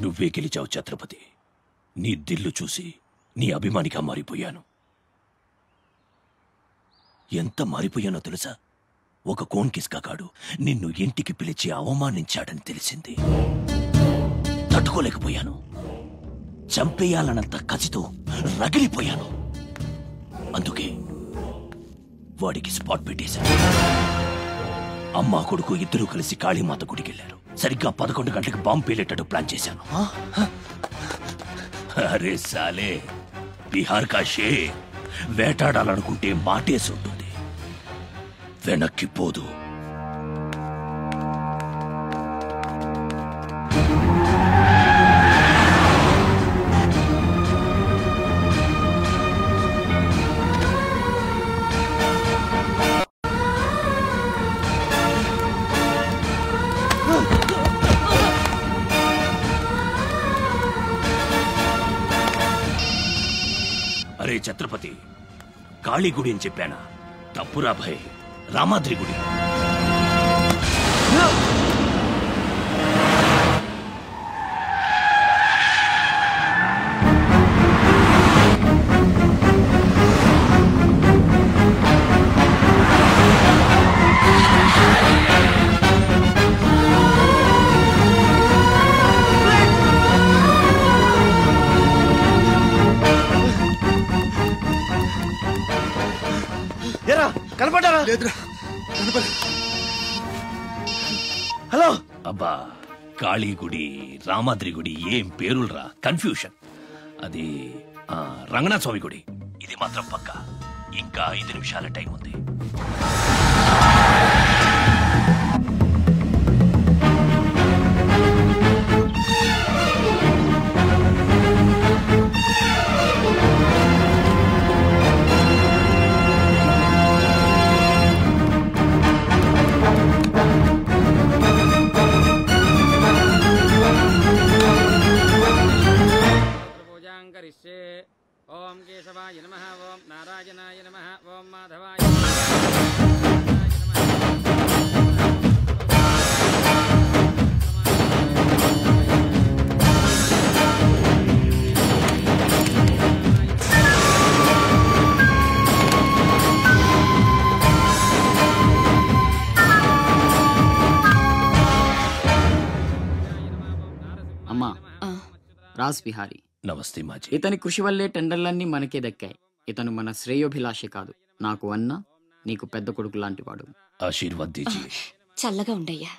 నువ్వే గెలిచావు ఛత్రపతి. నీ దిల్లు చూసి నీ అభిమానిగా మారిపోయాను. ఎంత మారిపోయానో తెలుసా? ఒక కోన్ కిస్కాగాడు నిన్ను ఇంటికి పిలిచి అవమానించాడని తెలిసింది. తట్టుకోలేకపోయాను. చంపేయాలన్నంత కసితో రగిలిపోయాను. అందుకే వాడికి స్పాట్ పెట్టేశాను. అమ్మా కొడుకు ఇద్దరు కలిసి కాళీమాత గుడికెళ్లారు. సరిగ్గా 11 గంటలకు బాంబు పేలేటట్టు ప్లాన్ చేశాను. అరే సాలే, బిహార్ కా షేర్ వేటాడాలనుకుంటే మాటేసి ఉంటుంది, వెనక్కి పోదు. అరే ఛత్రపతి, కాళీ గుడి అని చెప్పానా? తప్పురా భయ్, రామాద్రి గుడి. కనపడ్డారా? హలో. అబ్బా, కాళీ గుడి, రామాద్రి గుడి ఏం పేరులరా, కన్ఫ్యూషన్. అది రంగనాథ స్వామి గుడి. ఇది మాత్రం పక్క. ఇంకా 5 నిమిషాల టైం ఉంది. ఓం కేశవాయ నమః, ఓం నారాయణాయ నమః, ఓం మాధవాయ అమ్మా. రాజ్ బిహారీ. నమస్తే మాజీ. ఇతని కృషి వల్లే టెండర్లన్నీ మనకే దక్కాయి. ఇతను మన శ్రేయోభిలాషే కాదు, నాకు అన్న, నీకు పెద్ద కొడుకు లాంటివాడు. ఆశీర్వాద్ దీజియే. చల్లగా ఉండయ్యా.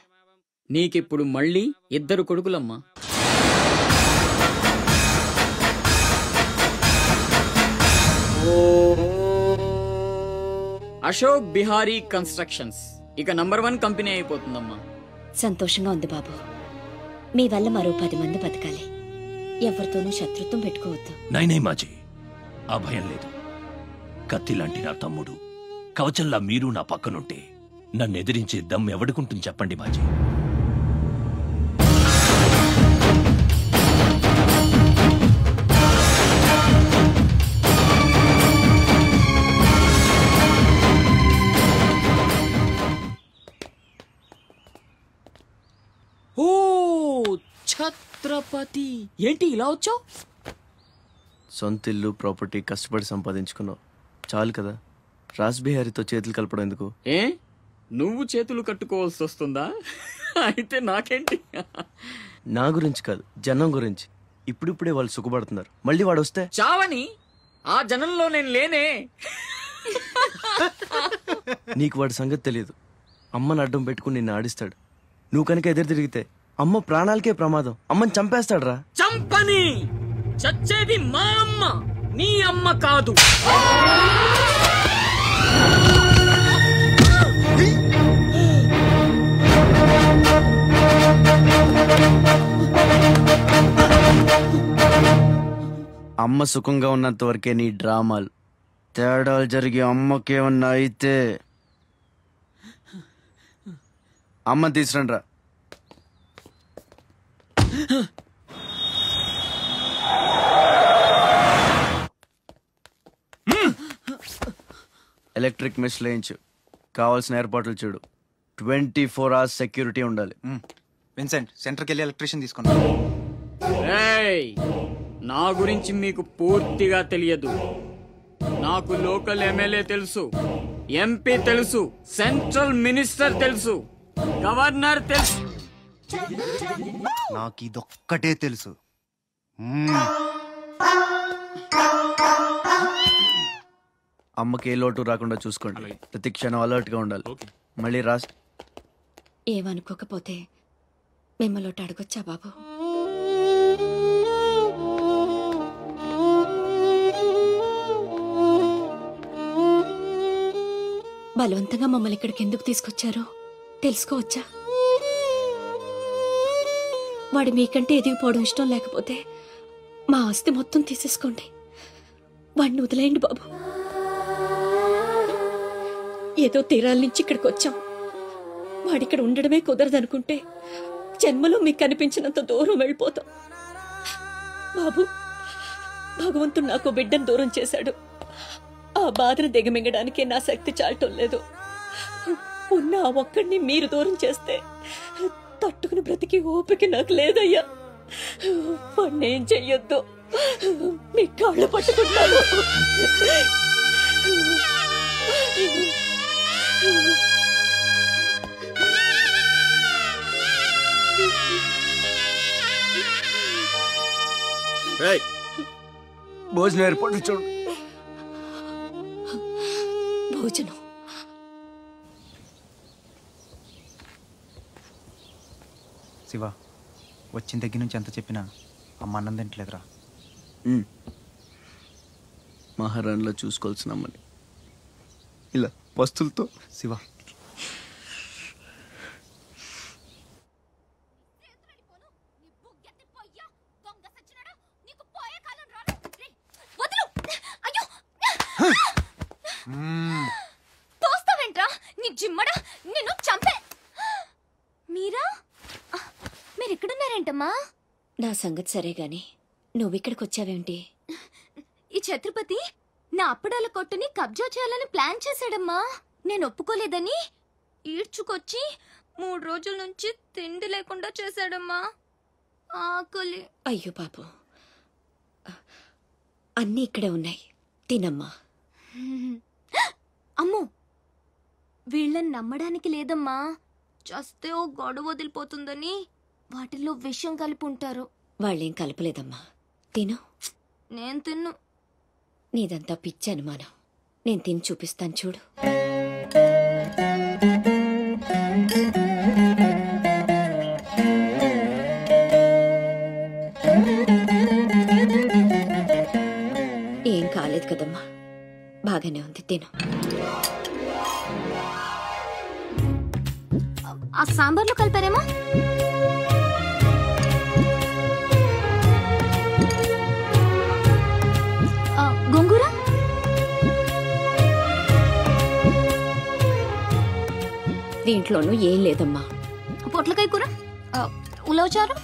నీకిప్పుడు మళ్ళీ 2 కొడుకులమ్మా. అశోక్ బిహారీ కన్స్ట్రక్షన్స్ ఇక నంబర్ 1 కంపెనీ అయిపోతుందమ్మా. సంతోషంగా ఉంది బాబు. మీ వల్ల మరో 10 మంది బతకాలి. ఎవరితోనూ శత్రుత్వం పెట్టుకోవద్దు. నైనై మాజీ, ఆ భయం లేదు. కత్తిలాంటి నా తమ్ముడు, కవచంలా మీరు నా పక్కనుంటే నన్ను ఎదిరించే దమ్ ఎవడుకుంటుంది చెప్పండి మాజీ. ఓ ఛత్రపతి, ఏంటి ఇలా వచ్చావు? సొంత ఇల్లు, ప్రాపర్టీ కష్టపడి సంపాదించుకున్నావు, చాలు కదా. రాజ్ బిహారీతో చేతులు కలపడం ఎందుకు? ఏ, నువ్వు చేతులు కట్టుకోవాల్సి వస్తుందా? అయితే నాకేంటి? నా గురించి కాదు, జనం గురించి. ఇప్పుడిప్పుడే వాళ్ళు సుఖపడుతున్నారు, మళ్ళీ వాడు వస్తే చావని. ఆ జనంలో నేను లేనే. నీకు వాడి సంగతి తెలియదు. అమ్మని అడ్డం పెట్టుకుని నిన్ను ఆడిస్తాడు. నువ్వు కనుక ఎదురు తిరిగితే అమ్మ ప్రాణాలకే ప్రమాదం. అమ్మని చంపేస్తాడు రా. చంపని. చచ్చేది మా అమ్మ, నీ అమ్మ కాదు. అమ్మ సుఖంగా ఉన్నంత వరకే నీ డ్రామాలు. తేడాలు జరిగి అమ్మకేమన్నా అయితే అమ్మని తీసురండి రా. ఎలక్ట్రిక్ మెష్ లేయించు, కావాల్సిన ఏర్పాట్లు చూడు. 24 hours సెక్యూరిటీ ఉండాలి. విన్సెంట్, సెంటర్కి వెళ్ళి ఎలక్ట్రీషియన్ తీసుకున్నా. నా గురించి మీకు పూర్తిగా తెలియదు. నాకు లోకల్ ఎమ్మెల్యే తెలుసు, ఎంపీ తెలుసు, సెంట్రల్ మినిస్టర్ తెలుసు, గవర్నర్ తెలుసు. నాకు ఇదొక్కటే తెలుసు. అమ్మకి ఏ లోటు రాకుండా చూసుకోండి. ప్రతి క్షణం అలర్ట్ గా ఉండాలి. మళ్ళీ రాస్ ఏమనుకోకపోతే మిమ్మల్ని అడగొచ్చా బాబు? బలవంతంగా మమ్మల్ని ఇక్కడికి ఎందుకు తీసుకొచ్చారో తెలుసుకోవచ్చా? వాడు మీకంటే ఎదిగిపోవడం ఇష్టం లేకపోతే మా ఆస్తి మొత్తం తీసేసుకోండి. వాడిని వదిలేయండి బాబు. ఏదో తీరాల నుంచి ఇక్కడికి వచ్చాం. వాడిక్కడ ఉండడమే కుదరదనుకుంటే జన్మలో మీకు కనిపించినంత దూరం వెళ్ళిపోతాం. బాబు, భగవంతుడు నాకు బిడ్డను దూరం చేశాడు. ఆ బాధను దిగమింగడానికే నా శక్తి చాలటం లేదు. ఉన్న ఆ ఒక్కడిని మీరు దూరం చేస్తే తట్టుకుని బ్రతికి ఓపిక నాకు లేదయ్యా. వాణ్ణేం చెయ్యొద్దు, మీ కాళ్ళు పట్టుకుంటాను. భోజనం ఏర్పాటు చూడండి. భోజనం శివ, వచ్చిన దగ్గర నుంచి ఎంత చెప్పినా అమ్మ అన్నం తింటలేదురా. మహారాణిలో చూసుకోవాల్సిన అమ్మని ఇలా వస్తువులతో. శివ, తోస్తావేంట్రా నీ జిమ్మడా, నిన్ను చంపే. మీరెక్కడున్నారేంటమ్మా? నా సంగతి సరే గాని నువ్విక్కడికి వచ్చావేంటి? ఈ ఛత్రపతి నా అప్పడాల కొట్టుని కబ్జా చేయాలని ప్లాన్ చేశాడమ్మా. నేను ఒప్పుకోలేదని ఈడ్చుకొచ్చి 3 రోజుల నుంచి తిండి లేకుండా చేశాడమ్మా. ఆకలి. అయ్యో పాపం, అన్నీ ఇక్కడే ఉన్నాయి, తినమ్మా. అమ్మో, వీళ్ళని నమ్మడానికి లేదమ్మా. చస్తే ఓ గొడవ వదిలిపోతుందని వాటిల్లో విషయం కలిపి ఉంటారు. వాళ్ళేం కలపలేదమ్మా, తిను. నేను తిన్ను. నీదంతా పిచ్చి అనుమానం. నేను తిని చూపిస్తాను చూడు. ఏం కాలేదు కదమ్మా, బాగానే ఉంది, తిను. ఆ సాంబార్లో కలిపారేమో. గోంగూర, దీంట్లోనూ ఏం లేదమ్మా. పొట్లకాయ కూర, ఉలవచారు,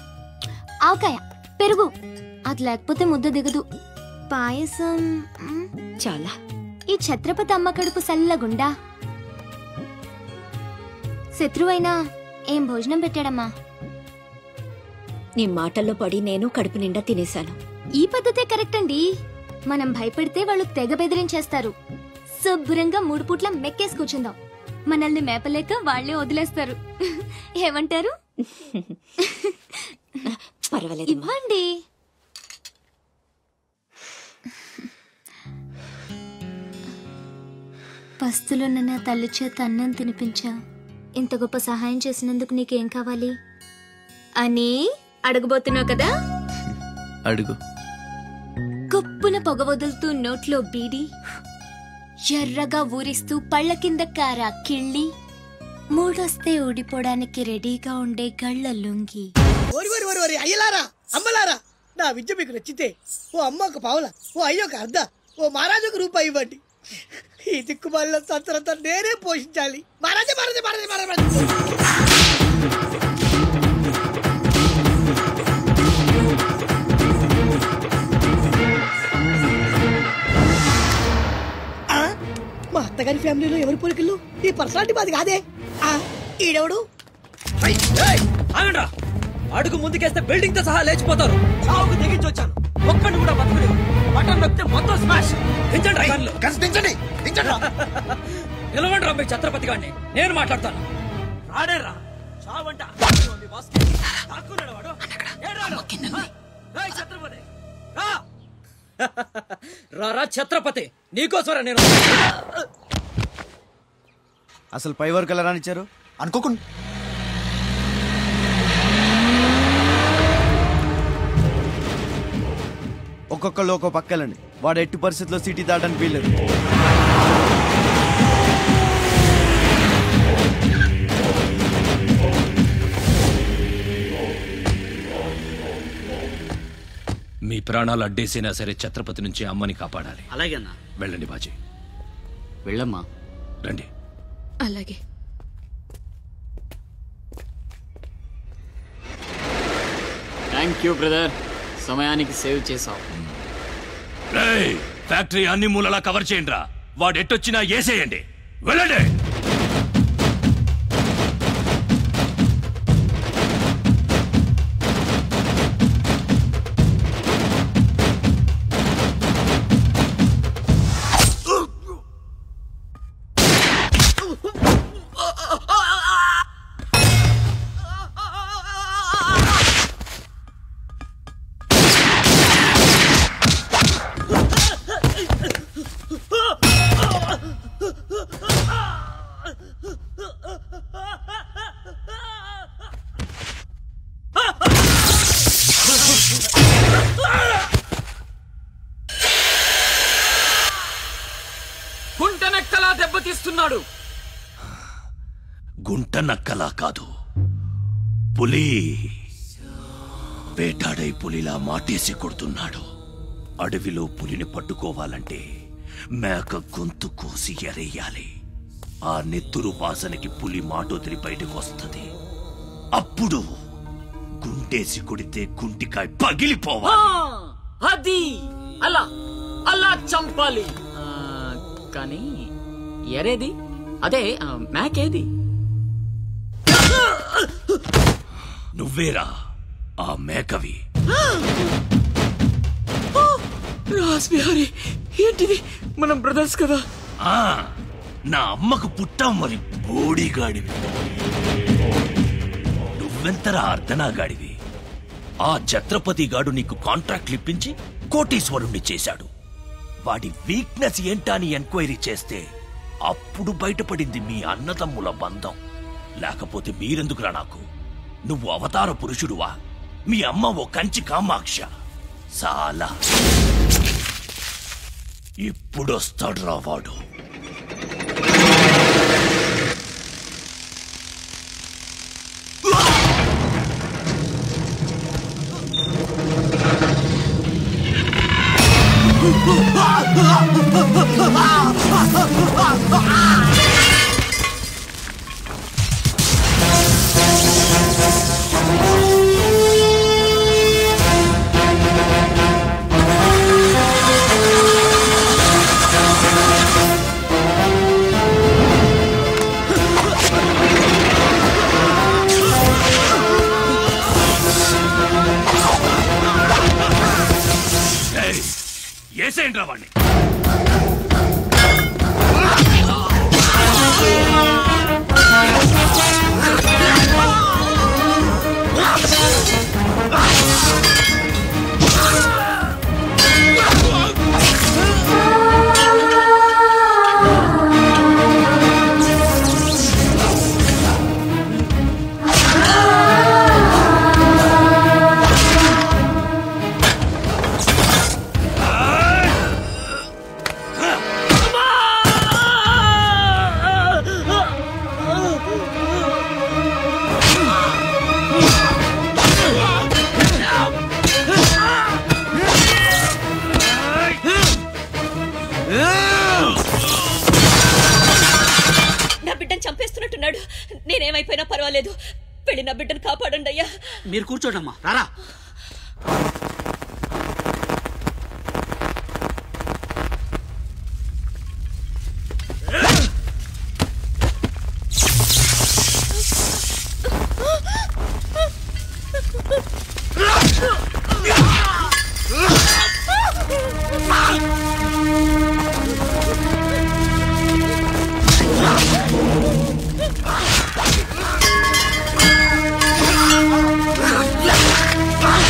ఆవకాయ, పెరుగు. అది లేకపోతే ముద్ద దిగదు. పాయసం చాలా. ఈ ఛత్రపతి అమ్మ కడుపు సల్లగుండా. శత్రువైనా ఏం భోజనం పెట్టాడమ్మా? నీ మాటల్లో పడి నేను కడుపు నిండా తినేశాను. ఈ పద్ధతే కరెక్ట్ అండి. మనం భయపెడితే వాళ్ళు తెగ బెదిరించేస్తారు. శుభ్రంగా 3 పూట్ల మెక్కేసి కూర్చుందాం. మనల్ని మేపలేక వాళ్లే వదిలేస్తారు. ఏమంటారు? పర్వాలేదు, ఇవ్వండి. పస్తులున్న నా తల్లి చేత అన్నం తినిపించా. ఇంత గొప్ప సహాయం చేసినందుకు నీకేం కావాలి అని అడగబోతున్నావు కదా? అడుగు. గొప్పున పొగ వదులుతూ నోట్లో బీడి, ఎర్రగా ఊరిస్తూ పళ్ళ కింద కారా కిళ్ళి, మూడొస్తే ఊడిపోవడానికి రెడీగా ఉండే గళ్ళ లుంగి. అయ్యలారా, అమ్మలారా, నా విద్య మీకు నచ్చితే ఓ అమ్మ ఒక పావుల, ఓ అయ్య ఒక అర్ధ, ఓ మహారాజు ఒక రూపాయి ఇవ్వండి. ఈ దిక్కుమాలిన సంతరంతా నేనే పోషించాలి. మహారాజా మహారాజా మహారాజా మహారాజా. మా అత్తగారి ఫ్యామిలీలో ఎవరి పోలికలు? ఈ పర్సనాలిటీ మాది కాదే. ఈడెవడు? ఆగండ్రా, అడుగు ముందుకేస్తే బిల్డింగ్ తో సహా లేచిపోతారు. చావుకు తెగించి వచ్చాను, ఒక్కడిని కూడా బతకలేదు. బటన్ నొక్కితే మొత్తం స్మాష్. దించండి కళ్ళు, దించండి, దించండి. నిలవండి రా మీ ఛత్రపతి గారిని, నేను మాట్లాడతాను. రాడేరా, చావంట. రారా ఛత్రపతి, నీకోసరా నేను. అసలు పై వరకు ఎలా రానిచ్చారు అనుకోకుండా. ఒక్కొక్కళ్ళు ఒక్కో పక్కలండి. వాడు ఎట్టి పరిస్థితుల్లో సిటీ దాటడానికి వీల్లేదు. మీ ప్రాణాలు అడ్డేసినా సరే ఛత్రపతి నుంచి అమ్మని కాపాడాలి. అలాగే అన్నా. వెళ్ళండి బాజీ. వెళ్ళమ్మా. రండి. అలాగే. థ్యాంక్ యూ బ్రదర్, సమయానికి సేవ్ చేసావు. ఫ్యాక్టరీ అన్ని మూలలా కవర్ చేయండి రా. వాడు ఎట్టొచ్చినా ఏసేయండి. వెళ్ళండి. గుంటనక్కలా దెబ్బతీస్తున్నాడు. గుంట నక్కలా కాదు, పులి వేటాడై పులిలా మాటేసి కొడుతున్నాడు. అడవిలో పులిని పట్టుకోవాలంటే మేక గొంతు కోసి ఎరేయాలి. ఆ నెత్తురు వాసనకి పులి మాటొదిలి బయటకు వస్తుంది. అప్పుడు గుండేసి కొడితే గుంటికాయ పగిలిపోవాలి. అది అలా అలా చంపాలి. కానీ ఎరేది? అదే మేకేది? నువ్వేరా ఆ మేకవి. రాస్ బిహారీ, ఏంటిది? మనం బ్రదర్స్ కదా. నా అమ్మకు పుట్టాం మరి బోడిగాడివి. నువ్వెంతరా అర్ధనాగాడివి. ఆ ఛత్రపతి గాడు నీకు కాంట్రాక్ట్లు ఇప్పించి కోటీశ్వరుణ్ణి చేశాడు. వాడి వీక్నెస్ ఏంటా అని ఎంక్వైరీ చేస్తే అప్పుడు బయటపడింది మీ అన్నదమ్ముల బంధం. లేకపోతే మీరెందుకురా నాకు? నువ్వు అవతార పురుషుడువా? మీ అమ్మ ఓ కంచి కామాక్ష. చాలా ఇప్పుడొస్తాడు రా వాడు. ఏసేంట్రా వాణ్ణి. చంపేస్తున్నట్టున్నాడు. నేనేమైపోయినా పర్వాలేదు, వెళ్ళి నా బిడ్డను కాపాడండి అయ్యా. మీరు కూర్చోండమ్మా. రారా. Ah!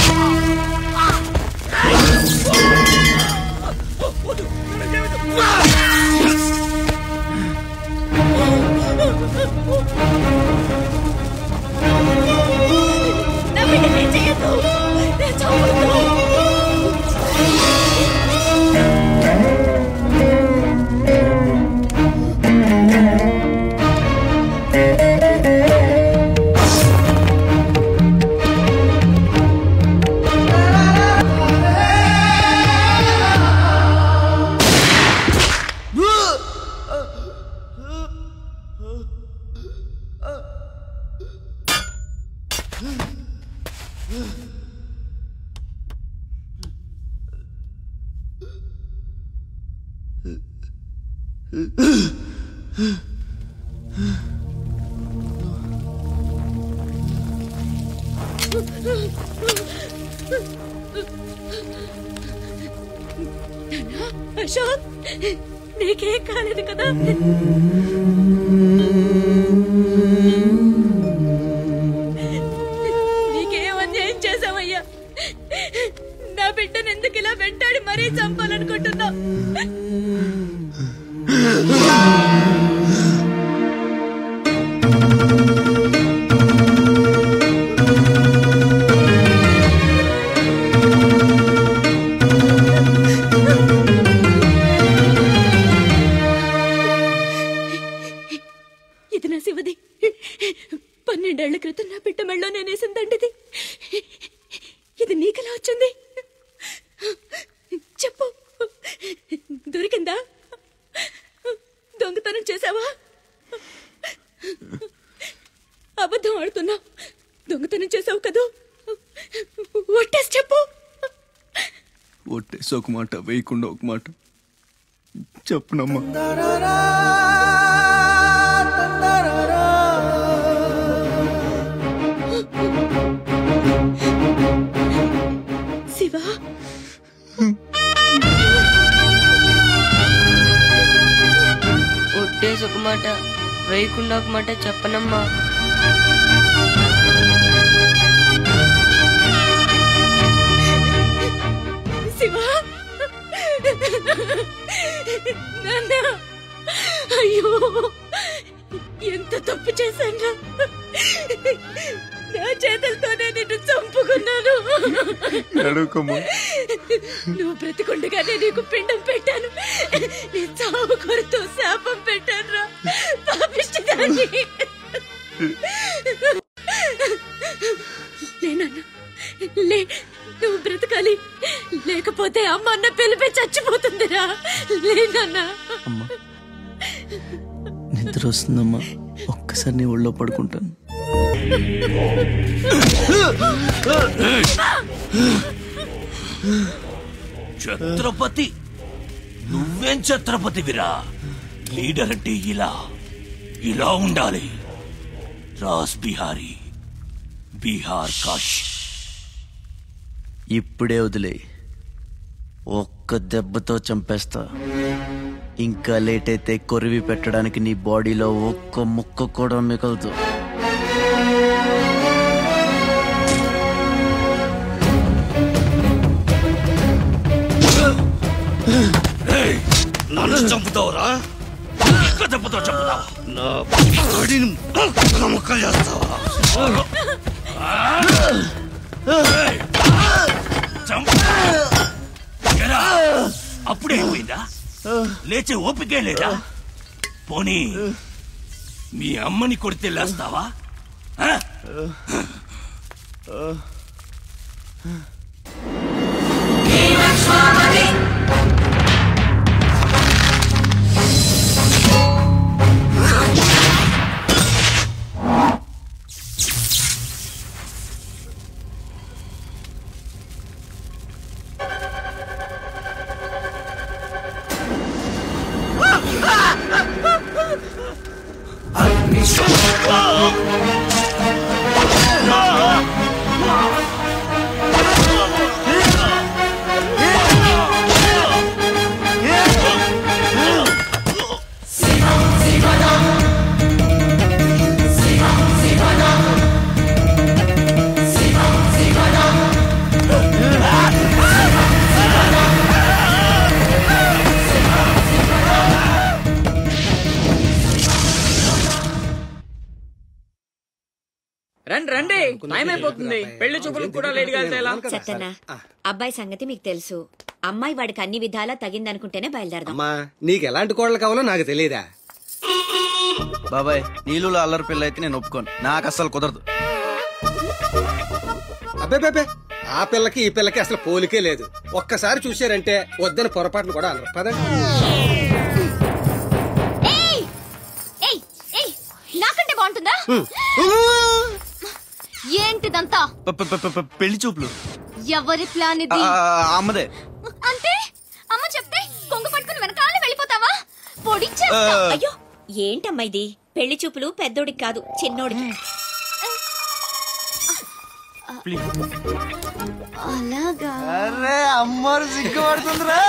అశోక్, నీకేం కాలేదు కదా? నీకేం అన్యాయం చేసావయ్యా? నా బిడ్డను ఎందుకు ఇలా వెంటాడి మరీ చంపాలనుకుంటున్నావు? ఇది నా శివది. 12 ఏళ్ల క్రితం నా బిడ్డ మెళ్ళో నేనేసిందండిది. ఇది నీకెలా వచ్చింది? చెప్పు, దొరికిందా? దొంగతనం చేసావా? అబద్ధం ఆడుతున్నా. దొంగతనం చేసావు కదూ? ఒట్టేసి చెప్పు. ఒట్టేసి ఒక మాట, వేయకుండా ఒక మాట చెప్పునమ్మా. శివ, ఒట్టేసి ఒక మాట, వేయకుండా ఒక మాట చెప్పనమ్మా. శివ, నాన్న, అయ్యో ఎంత తప్పు చేశాను. నా చేతులతోనే నిన్ను చంపుకున్నాను. నువ్వు బ్రతికుండగానే నీకు పిండం పెట్టాను. నీ చావు కొరతో శాపం పెట్టాను రా పాపిష్టిదాన్ని. లేనన్నా, లే, నువ్వు బ్రతకాలి. లేకపోతే అమ్మ అన్న పిలిపి చచ్చిపోతుందిరా. లేనన్నా. అమ్మా, నిద్ర వస్తుందమ్మా. ఒక్కసారి నీ ఒళ్ళో పడుకుంటాను. ఛత్రపతి, నువ్వేం ఛత్రపతివిరా? లీడర్ అంటే ఇలా ఉండాలి. రాస్ బిహారీ, బీహార్ కాష్. ఇప్పుడే వదిలే, ఒక్క దెబ్బతో చంపేస్తా. ఇంకా లేట్ అయితే కొరివి పెట్టడానికి నీ బాడీలో ఒక్క ముక్క కూడా మిగలదు. నన్ను చంపుతావురా? దెబ్బతో చంపుతావా? నా బాడీని ముక్కలు చేస్తావా? అప్పుడే అయిపోయిందా? లేచే ఓపికే లేదా? పోనీ మీ అమ్మని కొడితే లేస్తావా? రండి, టైం అయిపోతుంది. పెళ్లి చూపులకు కూడా లేట్ గా సత్యనా, అబ్బాయి సంగతి మీకు తెలుసు. అమ్మాయి వాడికి అన్ని విధాలా తగిందనుకుంటేనే బయలుదేరదాం. అమ్మా, నీకు ఎలాంటి కోడలు కావాలో నాకు తెలియదా? బాబాయ్, నీళ్ళు అల్లరి పిల్ల అయితే నేను ఒప్పుకోను. నాకు అస్సలు కుదరదు. అబ్బే, ఆ పిల్లకి ఈ పిల్లకి అసలు పోలికే లేదు. ఒక్కసారి చూశారంటే వద్దని పొరపాటును కూడా అనరు. పదండి. నాకంటే బాగుంటుందా? ఏంటిదంతా? పెళ్లి చూపులు. ఎవరి ప్లాన్ ఇది? అమ్మదే. అంటే అమ్మ చెప్తే కొంగు పట్టుకుని వెనకాల వెళ్ళిపోతావా? పొడిచేస్తా. అయ్యో ఏంటమ్మా ఇది? పెళ్లి చూపులు పెద్దోడికి కాదు చిన్నోడికి. అలాగా అరే అమ్మోరు సిగ్గుపడుతుందిరా.